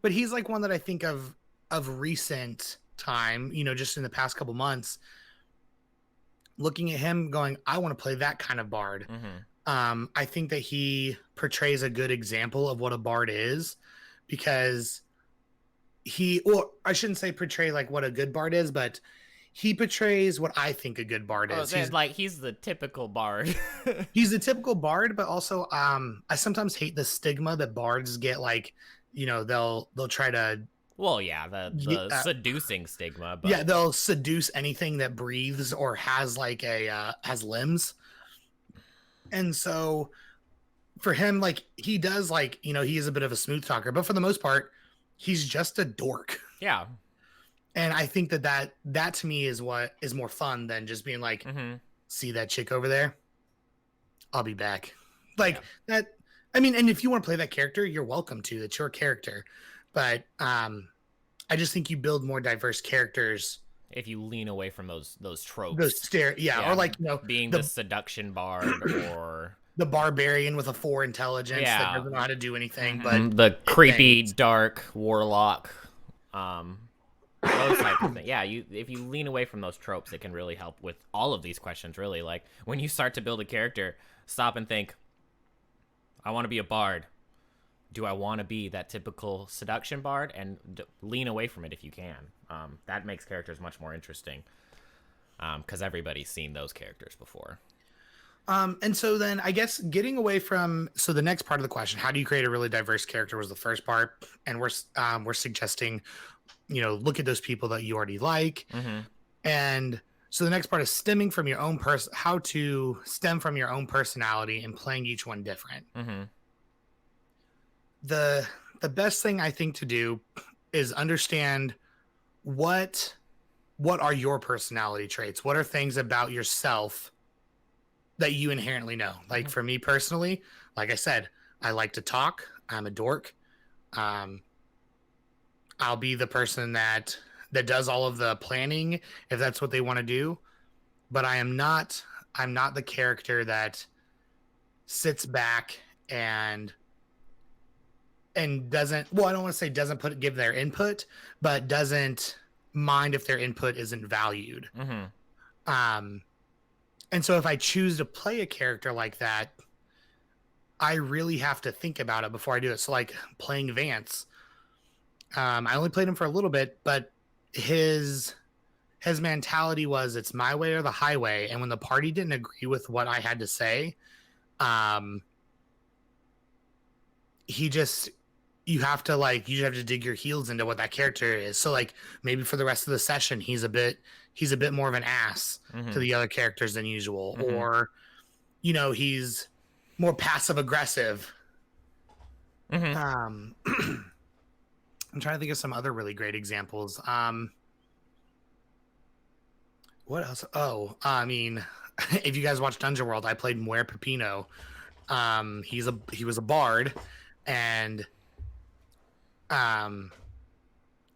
But he's like one that I think of recent time, just in the past couple months, looking at him going, I want to play that kind of bard. Mm-hmm. I think that he portrays a good example of what a bard is because I shouldn't say portray like what a good bard is, but he portrays what I think a good bard is. He's the typical bard. He's the typical bard, but also I sometimes hate the stigma that bards get. Like, they'll try to. Well, yeah, the seducing stigma. But yeah, they'll seduce anything that breathes or has like has limbs. And so for him, like he does, like, he is a bit of a smooth talker, but for the most part, he's just a dork. Yeah. And I think that to me is what is more fun than just being like, Mm-hmm. see that chick over there? I'll be back. Like that. I mean, and if you want to play that character, you're welcome to. It's your character. But I just think you build more diverse characters if you lean away from those tropes. Or like, being the seduction bard or the barbarian with a 4 intelligence that doesn't know how to do anything, but the creepy dark warlock. Those type of things. Yeah, if you lean away from those tropes, it can really help with all of these questions, really. Like, when you start to build a character, stop and think, I want to be a bard. Do I want to be that typical seduction bard? And lean away from it if you can. That makes characters much more interesting. Because everybody's seen those characters before. And so then I guess getting away from, so the next part of the question, how do you create a really diverse character, was the first part. And we're suggesting, look at those people that you already like. Mm-hmm. And so the next part is how to stem from your own personality and playing each one different. Mm-hmm. the the best thing I think to do is understand what what are your personality traits? What are things about yourself that you inherently know? Like Hmm. for me personally, like I said, I like to talk. I'm a dork. Um, I'll be the person that does all of the planning if that's what they want to do. But I'm not the character that sits back and doesn't, well, I don't want to say doesn't give their input, but doesn't mind if their input isn't valued. Hmm. Um and so if I choose to play a character like that, I really have to think about it before I do it. So like playing Vance, I only played him for a little bit, but his his mentality was it's my way or the highway. And when the party didn't agree with what I had to say, um, he just you have to dig your heels into what that character is. So like maybe for the rest of the session, he's a bit more of an ass to Hmm. the other characters than usual, Hmm. or he's more passive aggressive. Hmm. I'm trying to think of some other really great examples. What else? Oh, I mean, if you guys watch Dungeon World, I played Muer Pepino. He was a bard, and um,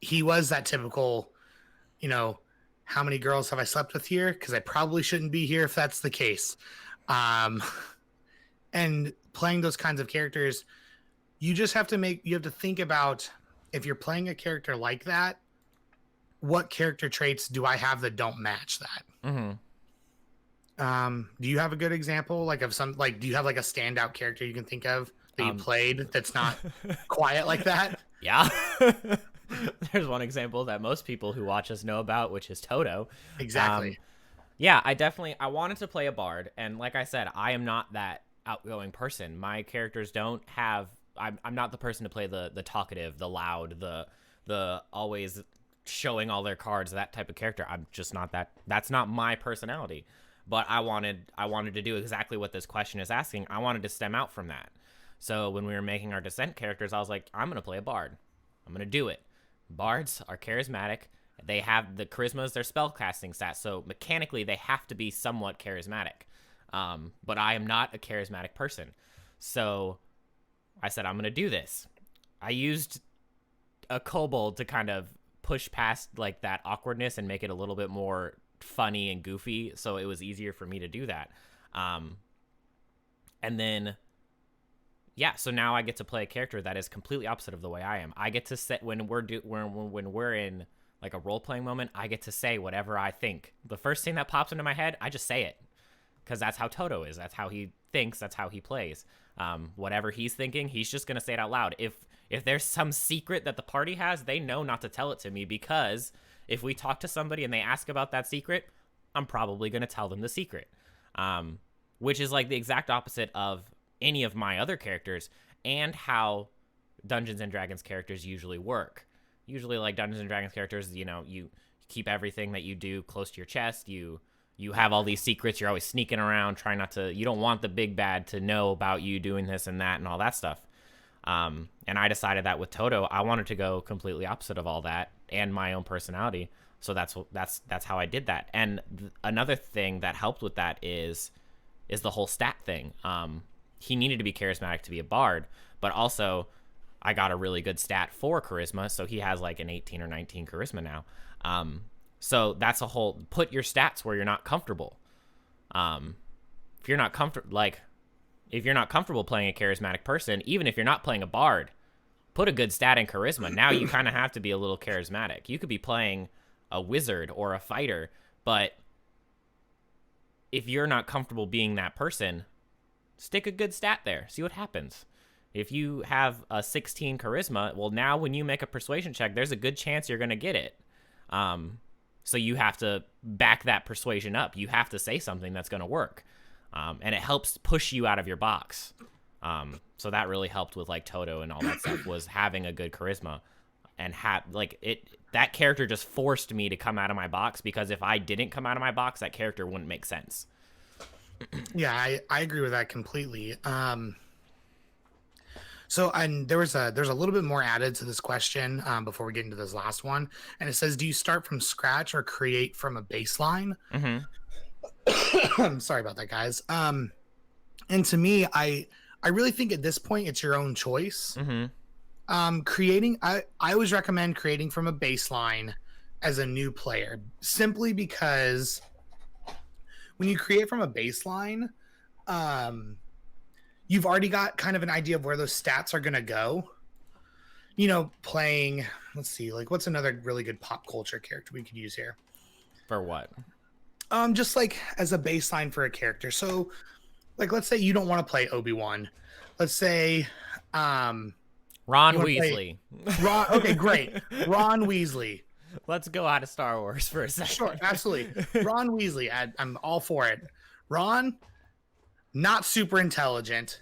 he was that typical, you know, how many girls have I slept with here? Because I probably shouldn't be here if that's the case. Um, and playing those kinds of characters, you have to think about if you're playing a character like that, what character traits do I have that don't match that? Hmm. Do you have a good example, like of some, like, do you have like a standout character you can think of that you Um, played that's not quiet like that? yeah. There's one example that most people who watch us know about, which is Toto. Um, Exactly. yeah, I wanted to play a bard, and like I said, I am not that outgoing person. My characters don't have. I'm not the person to play the talkative, the loud, the always showing all their cards, that type of character. I'm just not that. That's not my personality. But I wanted to do exactly what this question is asking. I wanted to stem out from that. So when we were making our descent characters, I was like, I'm gonna play a bard. I'm gonna do it. Bards are charismatic. They have the charisma as their spellcasting stat, so mechanically they have to be somewhat charismatic. But I am not a charismatic person, so I said I'm gonna do this. I used a kobold to kind of push past like that awkwardness and make it a little bit more funny and goofy, so it was easier for me to do that. Um, and then yeah, so now I get to play a character that is completely opposite of the way I am. I get to set when we're in like a role playing moment, I get to say whatever I think. The first thing that pops into my head, I just say it because that's how Toto is. That's how he thinks. That's how he plays. Whatever he's thinking, he's just gonna say it out loud. If there's some secret that the party has, they know not to tell it to me because if we talk to somebody and they ask about that secret, I'm probably gonna tell them the secret. Which is like the exact opposite of any of my other characters and how Dungeons and Dragons characters usually work. Usually, like Dungeons and Dragons characters, you keep everything that you do close to your chest. You have all these secrets. You're always sneaking around, trying not to. You don't want the big bad to know about you doing this and that and all that stuff. And I decided that with Toto, I wanted to go completely opposite of all that and my own personality. So that's how I did that. And another thing that helped with that is the whole stat thing. He needed to be charismatic to be a bard, but also I got a really good stat for charisma, so he has like an 18 or 19 charisma now. So that's a whole put your stats where you're not comfortable. Um, if you're not comfortable, like if you're not comfortable playing a charismatic person, even if you're not playing a bard, put a good stat in charisma. Now you kind of have to be a little charismatic. You could be playing a wizard or a fighter, but if you're not comfortable being that person, stick a good stat there. See what happens. If you have a 16 charisma, well, now when you make a persuasion check, there's a good chance you're going to get it. So you have to back that persuasion up. You have to say something that's going to work. And it helps push you out of your box. So that really helped with like Toto and all that stuff was having a good charisma and that character just forced me to come out of my box because if I didn't come out of my box, that character wouldn't make sense. Yeah, I agree with that completely. So, and there's a little bit more added to this question before we get into this last one, and it says, "Do you start from scratch or create from a baseline?" Mm-hmm. I'm sorry about that, guys. And to me, I really think at this point it's your own choice. Mm-hmm. Creating, I always recommend creating from a baseline as a new player, simply because when you create from a baseline, um, you've already got kind of an idea of where those stats are going to go. You know, playing, let's see, like what's another really good pop culture character we could use here? For what? Just like as a baseline for a character. So, like, let's say you don't want to play Obi-Wan. Let's say, um, Ron you want to play Weasley. Ron. Okay, great. Ron Weasley. Let's go out of Star Wars for a Sure, second. absolutely. Ron Weasley. I'm all for it. Ron, not super intelligent,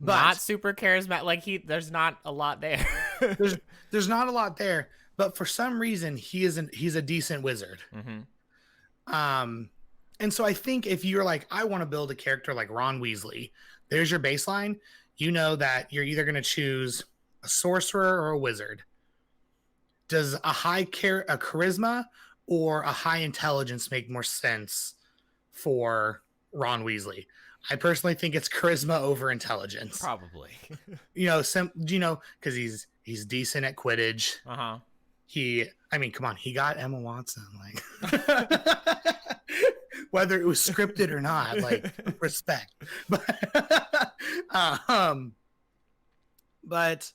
Not but super charismatic. Like there's not a lot there. there's there's not a lot there. But for some reason, he's a decent wizard. Mm-hmm. Um, and so I think if you're like, I want to build a character like Ron Weasley, there's your baseline. You know that you're either going to choose a sorcerer or a wizard. Does a a charisma or a high intelligence make more sense for Ron Weasley? I personally think it's charisma over intelligence. Probably. Because he's decent at Quidditch. Uh-huh. I mean, come on, he got Emma Watson, like whether it was scripted or not, like respect. Um, but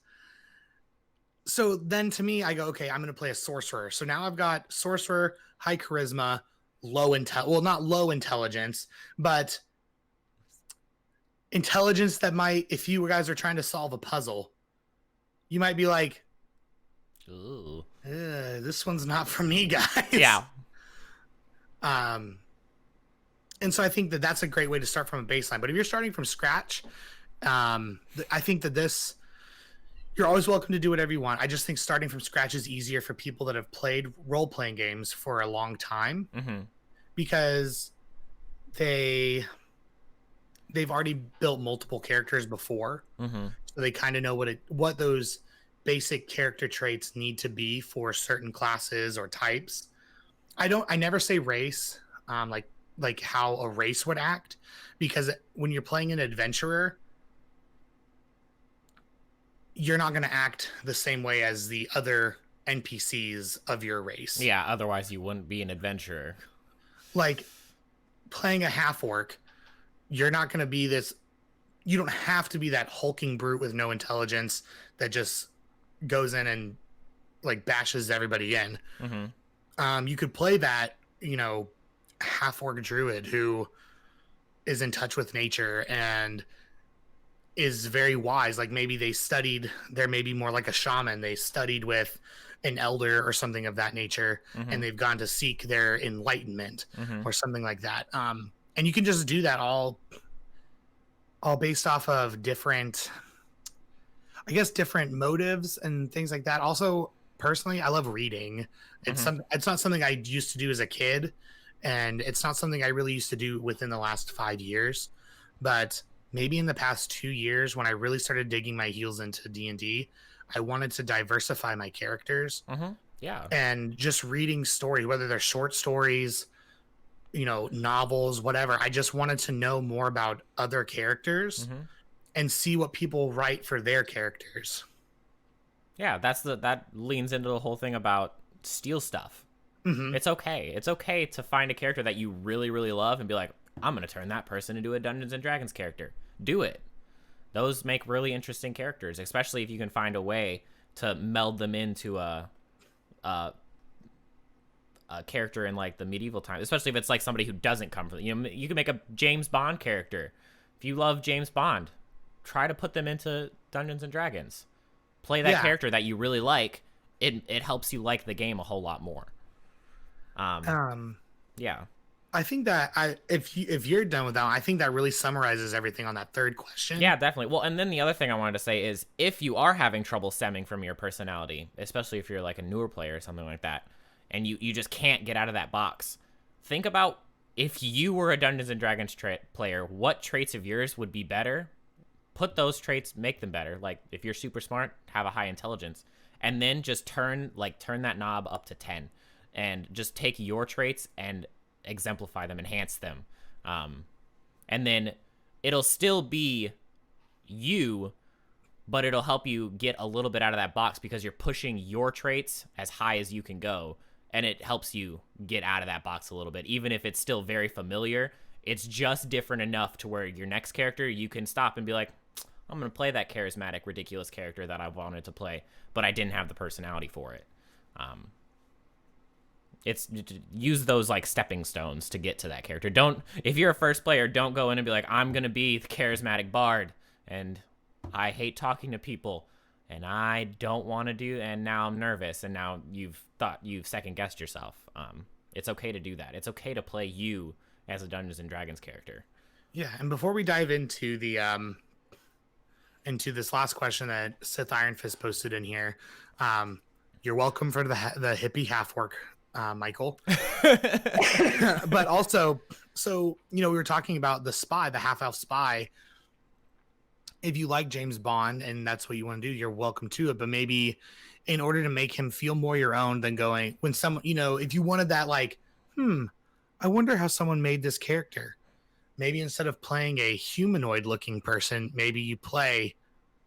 so then to me, I go, okay, I'm going to play a sorcerer. So now I've got sorcerer, high charisma, not low intelligence, but intelligence that might, if you guys are trying to solve a puzzle, you might be like, Ooh. this one's not for me, guys. Yeah. And so I think that that's a great way to start from a baseline. But if you're starting from scratch, I think that you're always welcome to do whatever you want. I just think starting from scratch is easier for people that have played role-playing games for a long time, Mm-hmm. because they've already built multiple characters before, Mm-hmm. so they kind of know what those basic character traits need to be for certain classes or types. I never say race, like how a race would act, because when you're playing an adventurer, you're not going to act the same way as the other NPCs of your race. Yeah, otherwise you wouldn't be an adventurer. Like playing a half orc, you're not going to be this. You don't have to be that hulking brute with no intelligence that just goes in and like bashes everybody in. Mm-hmm. You could play that, half orc druid who is in touch with nature and is very wise. Like maybe they're maybe more like a shaman. They studied with an elder or something of that nature, Mm-hmm. and they've gone to seek their enlightenment Mm-hmm. or something like that. And you can just do that all based off of different motives and things like that. Also, personally, I love reading. Mm-hmm. It's not something I used to do as a kid, and it's not something I really used to do within the last 5 years. But maybe in the past 2 years, when I really started digging my heels into D&D, I wanted to diversify my characters. Mm-hmm. Yeah. And just reading stories, whether they're short stories, novels, whatever. I just wanted to know more about other characters. Mm-hmm. And see what people write for their characters. Yeah, that leans into the whole thing about steal stuff. Mm-hmm. It's okay. It's okay to find a character that you really, really love and be like, I'm going to turn that person into a Dungeons and Dragons character. Do it. Those make really interesting characters, especially if you can find a way to meld them into a character in like the medieval times, especially if it's like somebody who doesn't come from, you can make a James Bond character. If you love James Bond, try to put them into Dungeons and Dragons. Play that character that you really like. It helps you like the game a whole lot more. Yeah. I think that if you're done with that, I think that really summarizes everything on that third question. Yeah, definitely. Well, and then the other thing I wanted to say is if you are having trouble stemming from your personality, especially if you're like a newer player or something like that, and you just can't get out of that box, think about if you were a Dungeons and Dragons player, what traits of yours would be better put those traits, make them better. Like if you're super smart, have a high intelligence, and then just turn that knob up to 10, and just take your traits and exemplify them, enhance them, and then it'll still be you, but it'll help you get a little bit out of that box because you're pushing your traits as high as you can go, and it helps you get out of that box a little bit. Even if it's still very familiar, it's just different enough to where your next character, you can stop and be like, I'm going to play that charismatic, ridiculous character that I wanted to play, but I didn't have the personality for it. It's use those like stepping stones to get to that character. Don't, if you're a first player, don't go in and be like, I'm going to be the charismatic bard and I hate talking to people and I don't want to do, and now I'm nervous, and now you've second guessed yourself. It's okay to do that. It's okay to play you as a Dungeons and Dragons character. Yeah, and before we dive into the into this last question that Sith Iron Fist posted in here, you're welcome for the hippie half work, Michael. But also, so we were talking about the spy, the half elf spy. If you like James Bond and that's what you want to do, you're welcome to it. But maybe in order to make him feel more your own than going when someone, if you wanted that, like, I wonder how someone made this character. Maybe instead of playing a humanoid looking person, maybe you play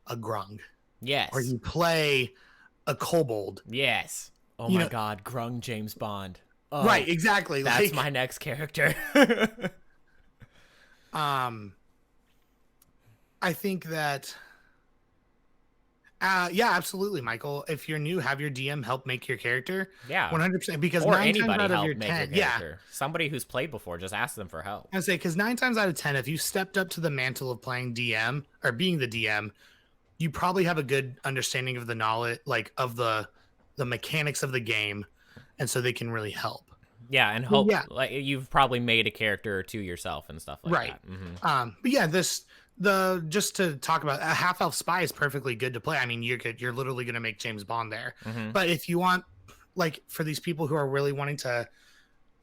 a grung. Yes. Or you play a kobold. Yes. Oh my God. Grung James Bond. Oh, right. Exactly. That's my next character. I think that, yeah, absolutely, Michael. If you're new, have your DM help make your character. Yeah, 100%. Because or 9 times anybody out of help your make 10, your character. Somebody who's played before, just ask them for help. I say because 9 times out of 10, if you stepped up to the mantle of playing DM or being the DM, you probably have a good understanding of the knowledge, like of the mechanics of the game, and so they can really help. Yeah, and hope like you've probably made a character or two yourself and stuff like that. Mm-hmm. But yeah, just to talk about a half elf spy is perfectly good to play. I mean, you're literally going to make James Bond there. Mm-hmm. But if you want, like, for these people who are really wanting to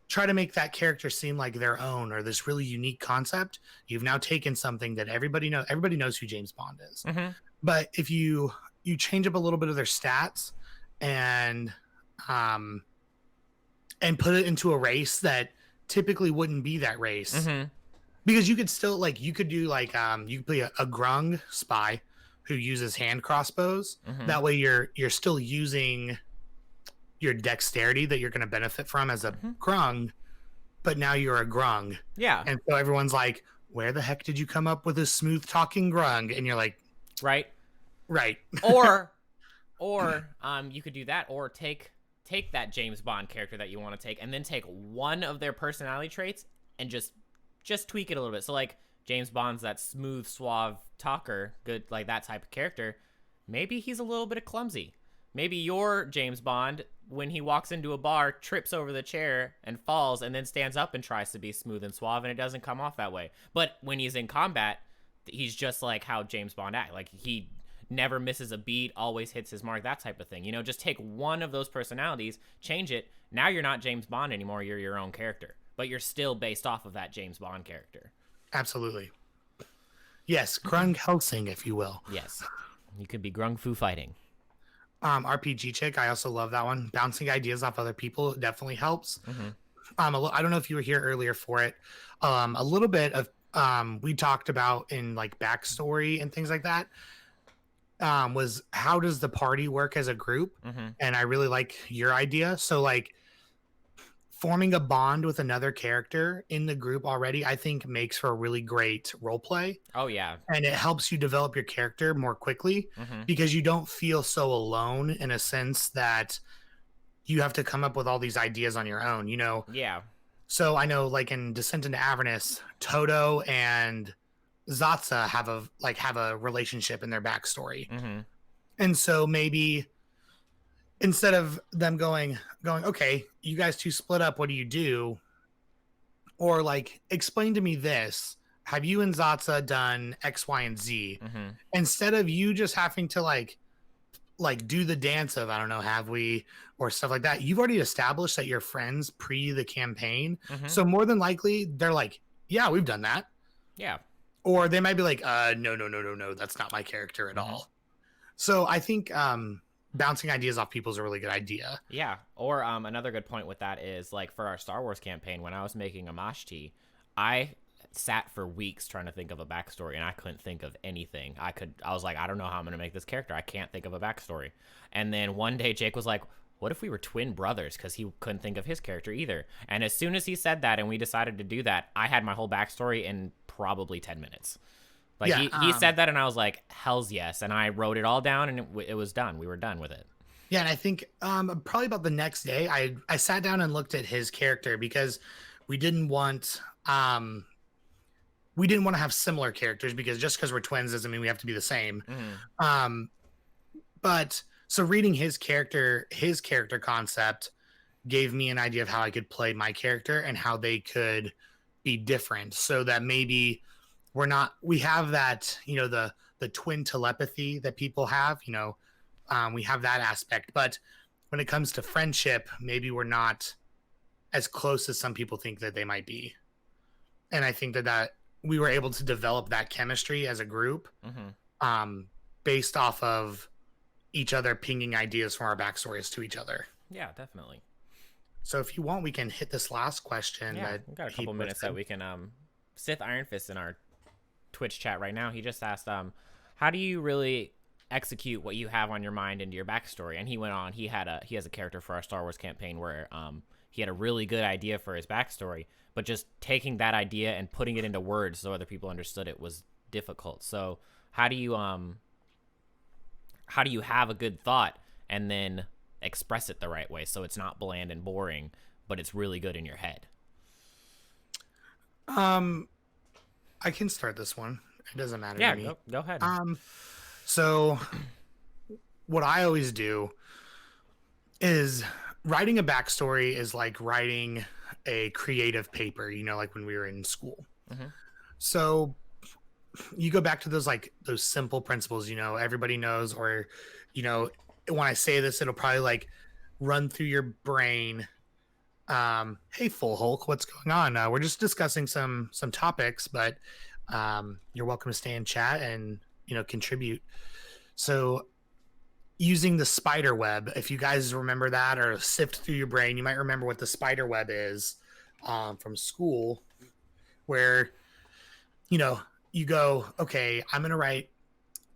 try to make that character seem like their own or this really unique concept, you've now taken something that everybody knows who James Bond is. Mm-hmm. But if you change up a little bit of their stats and put it into a race that typically wouldn't be that race. Mm-hmm. Because you could still, like, you could do, like, you could play a grung spy who uses hand crossbows. Mm-hmm. That way you're still using your dexterity that you're going to benefit from as a grung, but now you're a grung. Yeah. And so everyone's like, where the heck did you come up with this smooth talking grung? And you're like, right. or you could do that, or take that James Bond character that you want to take and then take one of their personality traits and just tweak it a little bit. So like James Bond's that smooth, suave talker, good, like that type of character. Maybe he's a little bit clumsy. Maybe your James Bond, when he walks into a bar, trips over the chair and falls and then stands up and tries to be smooth and suave, and it doesn't come off that way. But when he's in combat, he's just like how James Bond acts. Like he never misses a beat, always hits his mark, that type of thing. Just take one of those personalities, change it. Now you're not James Bond anymore. You're your own character, but you're still based off of that James Bond character. Absolutely. Yes, Grung Helsing, if you will. Yes. You could be Grung Fu Fighting. RPG chick, I also love that one. Bouncing ideas off other people definitely helps. Mm-hmm. I don't know if you were here earlier for it. A little bit of we talked about in like backstory and things like that. Was how does the party work as a group? Mm-hmm. And I really like your idea. So like forming a bond with another character in the group already, I think makes for a really great role play. Oh yeah. And it helps you develop your character more quickly because you don't feel so alone in a sense that you have to come up with all these ideas on your own, Yeah. So I know like in Descent into Avernus, Toto and Zatsa have a relationship in their backstory. Mm-hmm. And so maybe instead of them going, okay, you guys two split up, what do you do? Or like, explain to me this. Have you and Zatsa done X, Y, and Z? Mm-hmm. Instead of you just having to like do the dance of, I don't know, have we, or stuff like that. You've already established that you're friends pre the campaign. Mm-hmm. So more than likely they're like, yeah, we've done that. Yeah. or they might be like, no, no, no, no, no, that's not my character at Mm-hmm. all. So I think bouncing ideas off people is a really good idea. Yeah. Or another good point with that is like for our Star Wars campaign, when I was making a Mashti, I sat for weeks trying to think of a backstory and I couldn't think of anything. I was like, I don't know how I'm gonna make this character. I can't think of a backstory. And then one day Jake was like, what if we were twin brothers? Because he couldn't think of his character either. And as soon as he said that and we decided to do that, I had my whole backstory in probably 10 minutes. Like Yeah, he said that and I was like, hell's yes. And I wrote it all down and it was done. We were done with it. yeah, and I think probably about the next day, I sat down and looked at his character because we didn't want um, we didn't want to have similar characters because just because we're twins doesn't mean we have to be the same. Mm-hmm. Um, but so reading his character concept gave me an idea of how I could play my character and how they could be different, so that maybe we have that, the twin telepathy that people have, we have that aspect, but when it comes to friendship, maybe we're not as close as some people think that they might be. And I think that we were able to develop that chemistry as a group, Mm-hmm. um, based off of each other pinging ideas from our backstories to each other. Yeah, definitely. So if you want, we can hit this last question Yeah, that we've got a he couple minutes that posted. we can Sith Iron Fist in our Twitch chat right now. He just asked how do you really execute what you have on your mind into your backstory? And he went on, he has a character for our Star Wars campaign where he had a really good idea for his backstory, but just taking that idea and putting it into words so other people understood it was difficult. So how do you have a good thought and then express it the right way so it's not bland and boring, but it's really good in your head? Um, I can start this one. It doesn't matter to Yeah, me. go ahead. So what I always do is writing a backstory is like writing a creative paper, like when we were in school. Mm-hmm. So you go back to those simple principles, everybody knows, or, when I say this, it'll probably like run through your brain. Hey, Full Hulk, what's going on? We're just discussing some topics, but you're welcome to stay in chat and contribute. So using the spider web, if you guys remember that or sift through your brain, you might remember what the spider web is from school, where you go, okay, I'm gonna write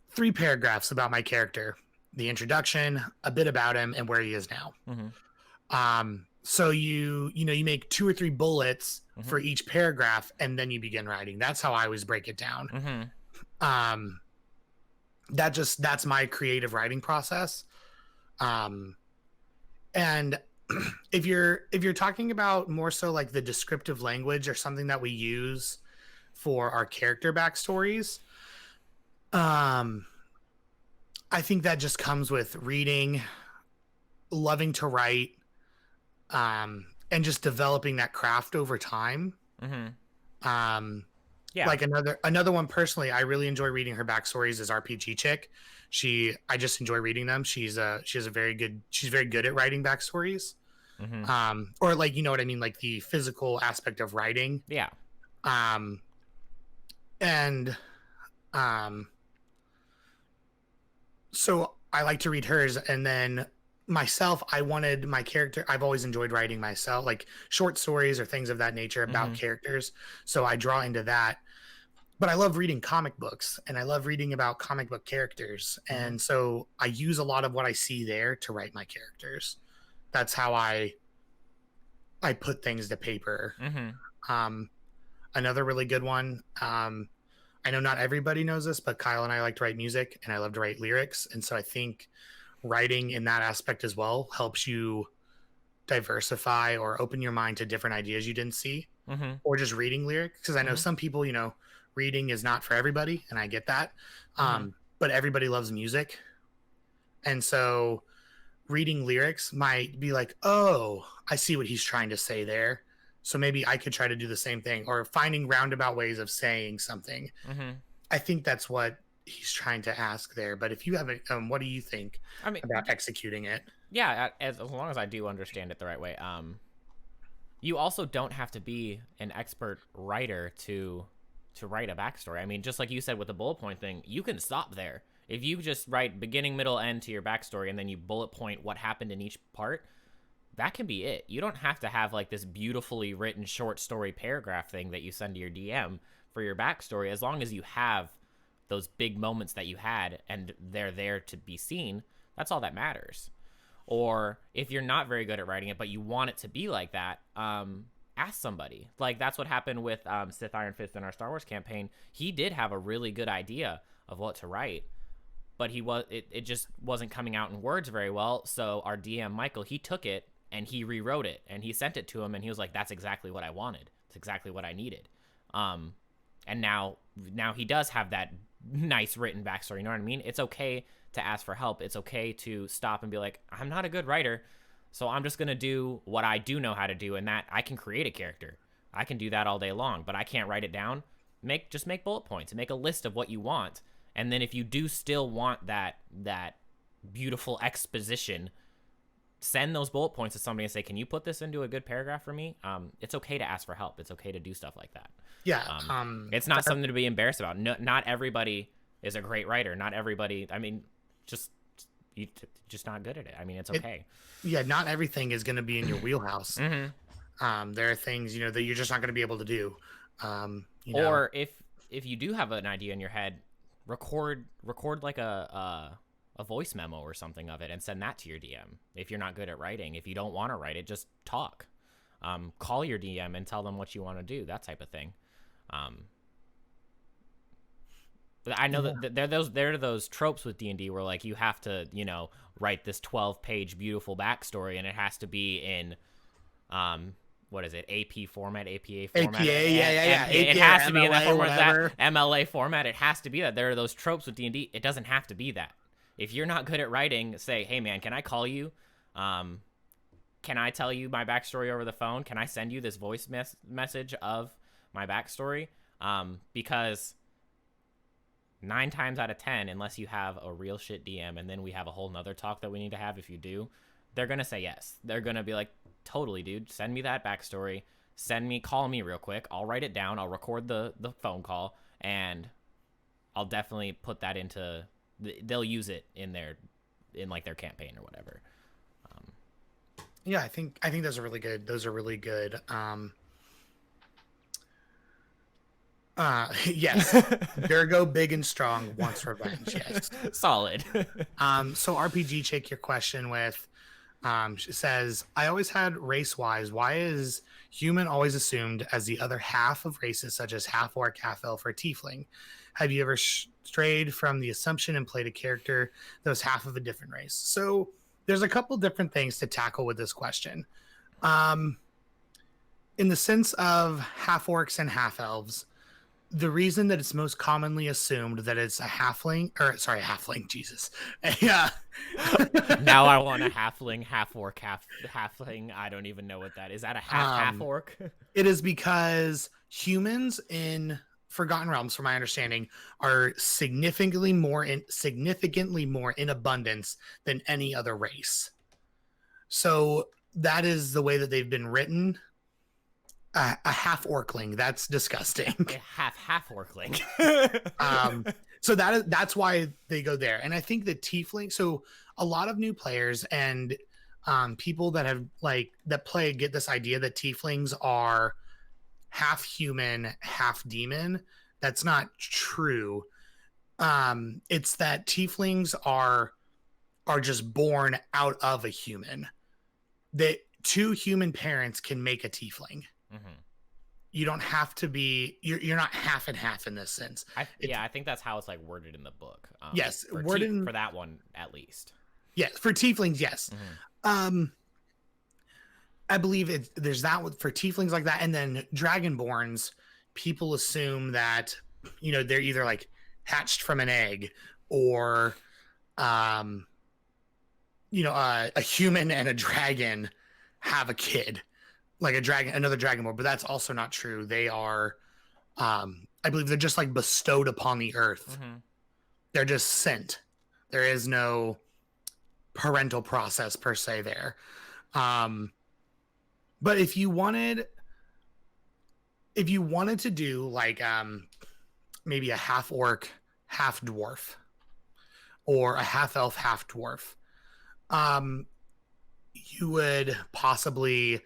3 paragraphs about my character, the introduction, a bit about him, and where he is now. Mm-hmm. So you make 2 or 3 bullets Mm-hmm. for each paragraph, and then you begin writing. That's how I always break it down. Mm-hmm. Um, that's my creative writing process. And if you're talking about more so like the descriptive language or something that we use for our character backstories, I think that just comes with reading, loving to write, and just developing that craft over time. Mm-hmm. Um, Yeah. like another one personally, I really enjoy reading her backstories is RPG Chick. I just enjoy reading them. She's very good at writing backstories. Mm-hmm. Or like, you know what I mean? Like the physical aspect of writing. Yeah. Um, and, so I like to read hers, and then myself, I wanted my character. I've always enjoyed writing myself, like short stories or things of that nature about Mm-hmm. characters. So I draw into that. But I love reading comic books and I love reading about comic book characters. Mm-hmm. And so I use a lot of what I see there to write my characters. That's how I put things to paper. Mm-hmm. Um, Another really good one. I know not everybody knows this, but Kyle and I like to write music and I love to write lyrics. And so I think writing in that aspect as well helps you diversify or open your mind to different ideas you didn't see, Mm-hmm. or just reading lyrics. Because I know Mm-hmm. some people, reading is not for everybody, and I get that. Mm-hmm. But everybody loves music. And so reading lyrics might be like, oh, I see what he's trying to say there. So maybe I could try to do the same thing, or finding roundabout ways of saying something. Mm-hmm. I think that's what he's trying to ask there. But if you haven't, what do you think I mean, about executing it? yeah, as long as I do understand it the right way. You also don't have to be an expert writer to to write a backstory. I mean, just like you said with the bullet point thing, you can stop there. If you just write beginning, middle, end to your backstory, and then you bullet point what happened in each part, that can be it. You don't have to have like this beautifully written short story paragraph thing that you send to your DM for your backstory. As long as you have those big moments that you had and they're there to be seen, that's all that matters. Or if you're not very good at writing it, but you want it to be like that, ask somebody. Like that's what happened with Sith Iron Fist in our Star Wars campaign. He did have a really good idea of what to write, but it just wasn't coming out in words very well. So our DM Michael, he took it and he rewrote it and he sent it to him, and he was like, "That's exactly what I wanted. It's exactly what I needed." And now he does have that nice written backstory. You know what I mean? It's okay to ask for help. It's okay to stop and be like, "I'm not a good writer, so I'm just gonna do what I do know how to do, and that I can create a character. I can do that all day long, but I can't write it down. Just make bullet points and make a list of what you want, and then if you do still want that beautiful exposition, send those bullet points to somebody and say, "Can you put this into a good paragraph for me?" It's okay to ask for help. It's okay to do stuff like that. Yeah. It's not something to be embarrassed about. No, not everybody is a great writer. Not everybody. I mean, you're just not good at it. I mean, it's okay. Not everything is going to be in your wheelhouse. There are things, that you're just not going to be able to do. Or if you do have an idea in your head, record like a voice memo or something of it and send that to your DM. If you're not good at writing, if you don't want to write it, just talk. Call your DM and tell them what you want to do, that type of thing. But I know that there are those tropes with D&D where like you have to, write this 12-page beautiful backstory, and it has to be in what is it? AP format, APA format. APA, yeah. It APA, has to be MLA, in that format, whatever. that MLA format. It has to be that. There are those tropes with D&D. It doesn't have to be that. If you're not good at writing, say, "Hey man, can I call you? Can I tell you my backstory over the phone? Can I send you this voice message of my backstory?" Because 9 times out of 10, unless you have a real shit DM, and then we have a whole nother talk that we need to have if you do, they're going to say yes. They're going to be like, "Totally, dude. Send me that backstory. Call me real quick. I'll write it down. I'll record the phone call, and I'll definitely put that into, they'll use it in their campaign or whatever." Yeah, I think those are really good. Yes. Durgo, big and strong, wants revenge. Yes. Solid. So RPG Chick, your question with, she says, "I always had race-wise, why is human always assumed as the other half of races, such as half-orc, half-elf, or tiefling? Have you ever strayed from the assumption and played a character that was half of a different race?" So there's a couple different things to tackle with this question. In the sense of half-orcs and half-elves, the reason that it's most commonly assumed that it's a halfling, Jesus. Yeah. Now I want a halfling, half-orc, halfling. I don't even know what that is. Is that a half-orc? It is because humans in Forgotten Realms, from my understanding, are significantly more in abundance than any other race. So that is the way that they've been written. A half orcling, that's disgusting. A half orcling. So that's why they go there. And I think the tiefling, so a lot of new players and people that have get this idea that tieflings are half human, half demon. That's not true. It's that tieflings are just born out of a human. That 2 human parents can make a tiefling. Mm-hmm. You don't have to be. You're not half and half in this sense. I think that's how it's worded in the book. Yes, for that one at least. Yes, for tieflings, yes. Mm-hmm. I believe there's that for tieflings like that, and then dragonborns. People assume that they're either hatched from an egg, or a human and a dragon have a kid. Another dragonborn, but that's also not true. They are, I believe they're just bestowed upon the earth. Mm-hmm. They're just sent. There is no parental process per se there. But if you wanted to do maybe a half orc, half dwarf, or a half elf, half dwarf. Um, you would possibly,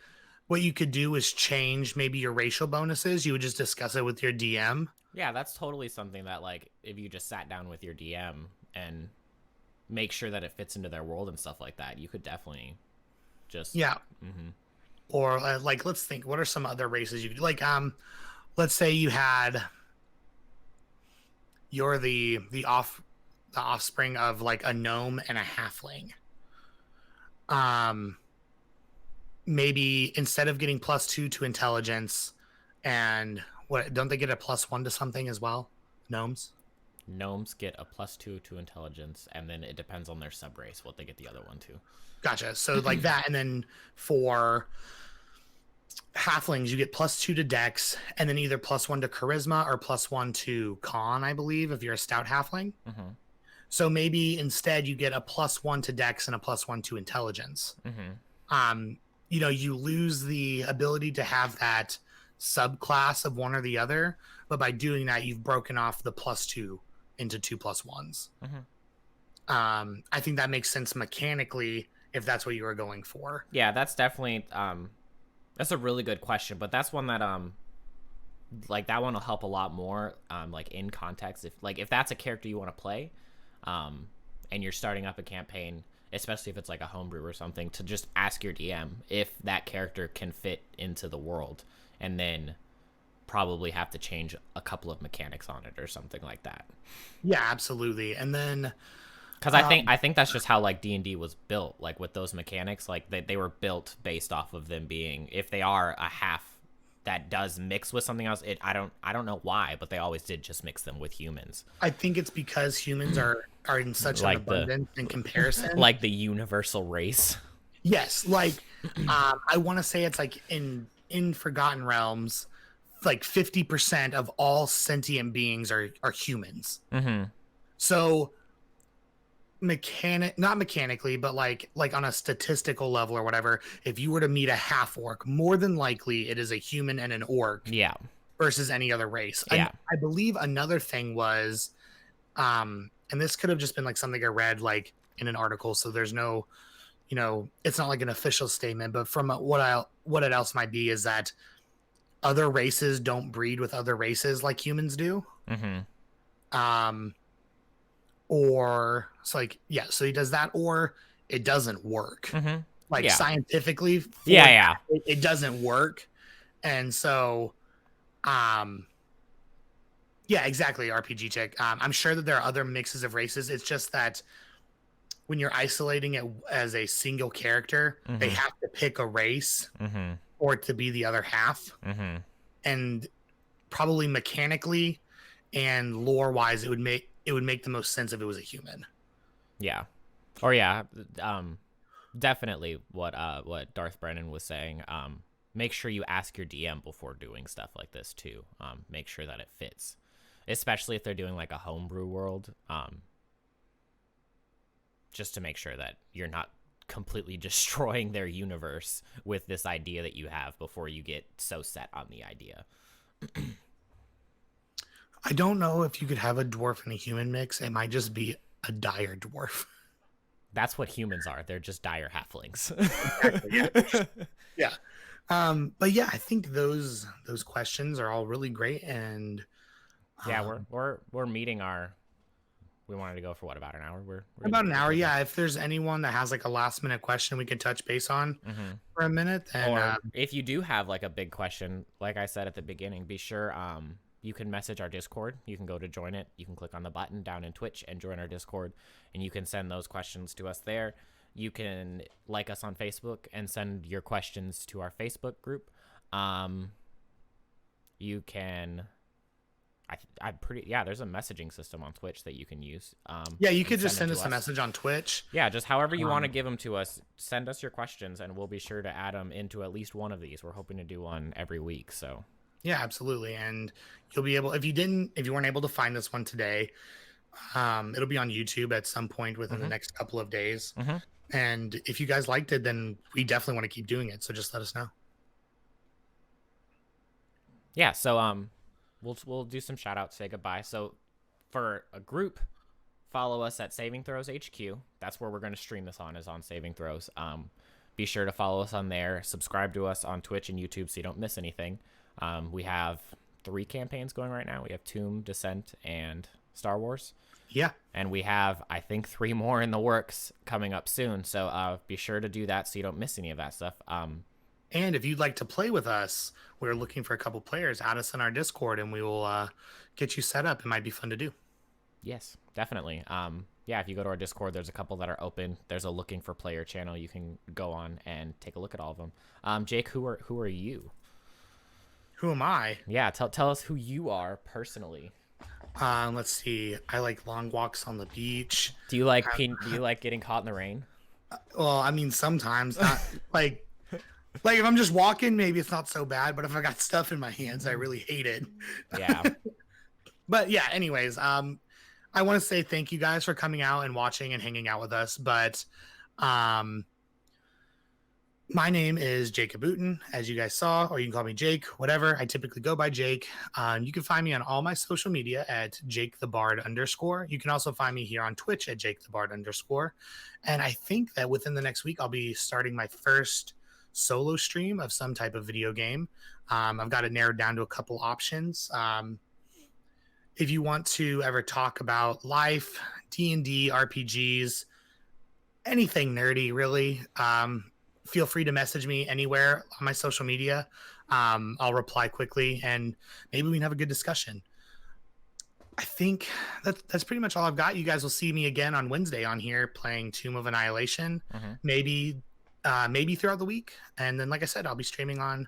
what you could do is change maybe your racial bonuses. You would just discuss it with your DM. Yeah, that's totally something that, like, if you just sat down with your DM and make sure that it fits into their world and stuff like that, you could definitely just. Yeah. Mm-hmm. Or like, let's think, what are some other races you could like? Let's say you had, you're the offspring of like a gnome and a halfling. Um, maybe instead of getting +2 to intelligence, and what don't they get a +1 to something as well? Gnomes. Gnomes get a +2 to intelligence, and then it depends on their subrace what they get the other one to. Gotcha. So like that, and then for halflings, you get +2 to Dex, and then either +1 to Charisma or +1 to Con, I believe, if you're a stout halfling. Mm-hmm. So maybe instead you get a +1 to Dex and a +1 to Intelligence. Mm-hmm. You lose the ability to have that subclass of one or the other, but by doing that, you've broken off the +2 into 2+1s. I think that makes sense mechanically if that's what you were going for. Yeah, that's definitely that's a really good question, but that's one that like that one will help a lot more like in context if that's a character you want to play and you're starting up a campaign, especially if it's like a homebrew or something, to just ask your DM if that character can fit into the world, and then probably have to change a couple of mechanics on it or something like that. Yeah, absolutely. And then Because I think that's just how like D&D was built, like with those mechanics, like they were built based off of them being, if they are a half that does mix with something else, I don't know why, but they always did just mix them with humans, I think it's because humans are in such an like the abundance in comparison. like the universal race. Yes, like I want to say it's like in Forgotten Realms, like 50% of all sentient beings are humans. Mm-hmm. So not mechanically, but like on a statistical level or whatever, if you were to meet a half orc, more than likely it is a human and an orc Yeah. versus any other race. Yeah. And I believe another thing was, and this could have just been like something I read like in an article, so there's no, it's not like an official statement, but from what it else might be is that other races don't breed with other races like humans do. Mm-hmm. Or so like, yeah, so he does that, or it doesn't work. Mm-hmm. Like Yeah. scientifically, Yeah. it doesn't work. And so, yeah, exactly. RPG check. I'm sure that there are other mixes of races. It's just that when you're isolating it as a single character, they Mm-hmm. have to pick a race Mm-hmm. or to be the other half. Mm-hmm. And probably mechanically and lore wise, it would make the most sense if it was a human. Yeah. Or yeah, definitely what Darth Brennan was saying. Make sure you ask your DM before doing stuff like this too. Make sure that it fits, especially if they're doing like a homebrew world. Just to make sure that you're not completely destroying their universe with this idea that you have before you get so set on the idea. I don't know if you could have a dwarf and a human mix. It might just be a dire dwarf. That's what humans are. They're just dire halflings. Exactly, yeah. But yeah, I think those questions are all really great, and yeah, we're meeting our. We wanted to go for what, about an hour? We're about an hour. Yeah, if there's anyone that has like a last minute question we could touch base on for a minute, then or if you do have like a big question, like I said at the beginning, be sure you can message our Discord. You can go to join it. You can click on the button down in Twitch and join our Discord, and you can send those questions to us there. You can like us on Facebook and send your questions to our Facebook group. You can. There's a messaging system on Twitch that you can use. Yeah, you could just send us a message on Twitch. Yeah, just however you want to give them to us. Send us your questions, and we'll be sure to add them into at least one of these. We're hoping to do one every week. So yeah, absolutely. And you'll be able, if you weren't able to find this one today, it'll be on YouTube at some point within the next couple of days. And if you guys liked it, then we definitely want to keep doing it. So just let us know. Yeah. So we'll do some shout outs, say goodbye. So for a group, follow us at Saving Throws HQ. That's where we're going to stream this on, is on Saving Throws. Be sure to follow us on there. Subscribe to us on Twitch and YouTube so you don't miss anything. We have 3 campaigns going right now. We have Tomb, Descent, and Star Wars. Yeah. And we have, I think, 3 more in the works coming up soon. So be sure to do that so you don't miss any of that stuff. And if you'd like to play with us, we're looking for a couple players. Add us in our Discord, and we will get you set up. It might be fun to do. Yes, definitely. Yeah, if you go to our Discord, there's a couple that are open. There's a looking for player channel you can go on and take a look at all of them. Jake, who are you? Who am I? Yeah, tell us who you are personally. Let's see. I like long walks on the beach. Do you like getting caught in the rain? Well, I mean, sometimes not like if I'm just walking, maybe it's not so bad. But if I got stuff in my hands, I really hate it. Yeah. But yeah, anyways, I want to say thank you guys for coming out and watching and hanging out with us. But my name is Jacob Booten, as you guys saw, or you can call me Jake, whatever. I typically go by Jake. You can find me on all my social media at Jake the Bard _. You can also find me here on Twitch at Jake the Bard _. And I think that within the next week, I'll be starting my first solo stream of some type of video game. I've got it narrowed down to a couple options. If you want to ever talk about life, D&D, RPGs, anything nerdy, really, feel free to message me anywhere on my social media. I'll reply quickly, and maybe we can have a good discussion. I think that's pretty much all I've got. You guys will see me again on Wednesday on here playing Tomb of Annihilation, maybe throughout the week. And then, like I said, I'll be streaming on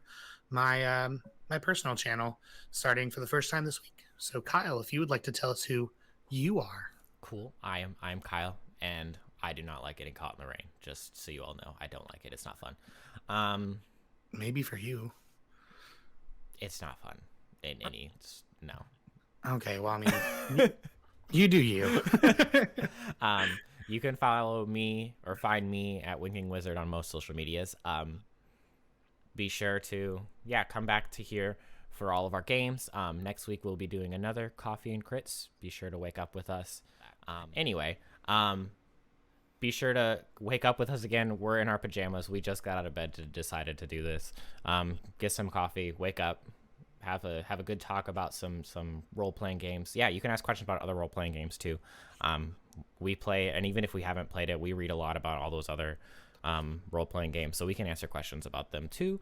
my my personal channel starting for the first time this week. So, Kyle, if you would like to tell us who you are. Cool. I'm Kyle, and I do not like getting caught in the rain. Just so you all know, I don't like it. It's not fun. Maybe for you. It's not fun. No. Okay, well, I mean, you do you. You can follow me or find me at Winking Wizard on most social medias. Be sure to, come back to here for all of our games. Next week, we'll be doing another Coffee and Crits. Be sure to wake up with us. Anyway, be sure to wake up with us again. We're in our pajamas. We just got out of bed to decided to do this. Get some coffee, wake up, have a good talk about some role-playing games. Yeah, you can ask questions about other role-playing games too. We play, and even if we haven't played it, we read a lot about all those other role-playing games, so we can answer questions about them too.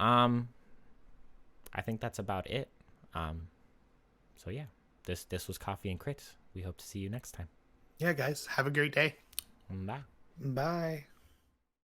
I think that's about it. So yeah, this was Coffee and Crits. We hope to see you next time. Yeah, guys, have a great day. Bye. Bye.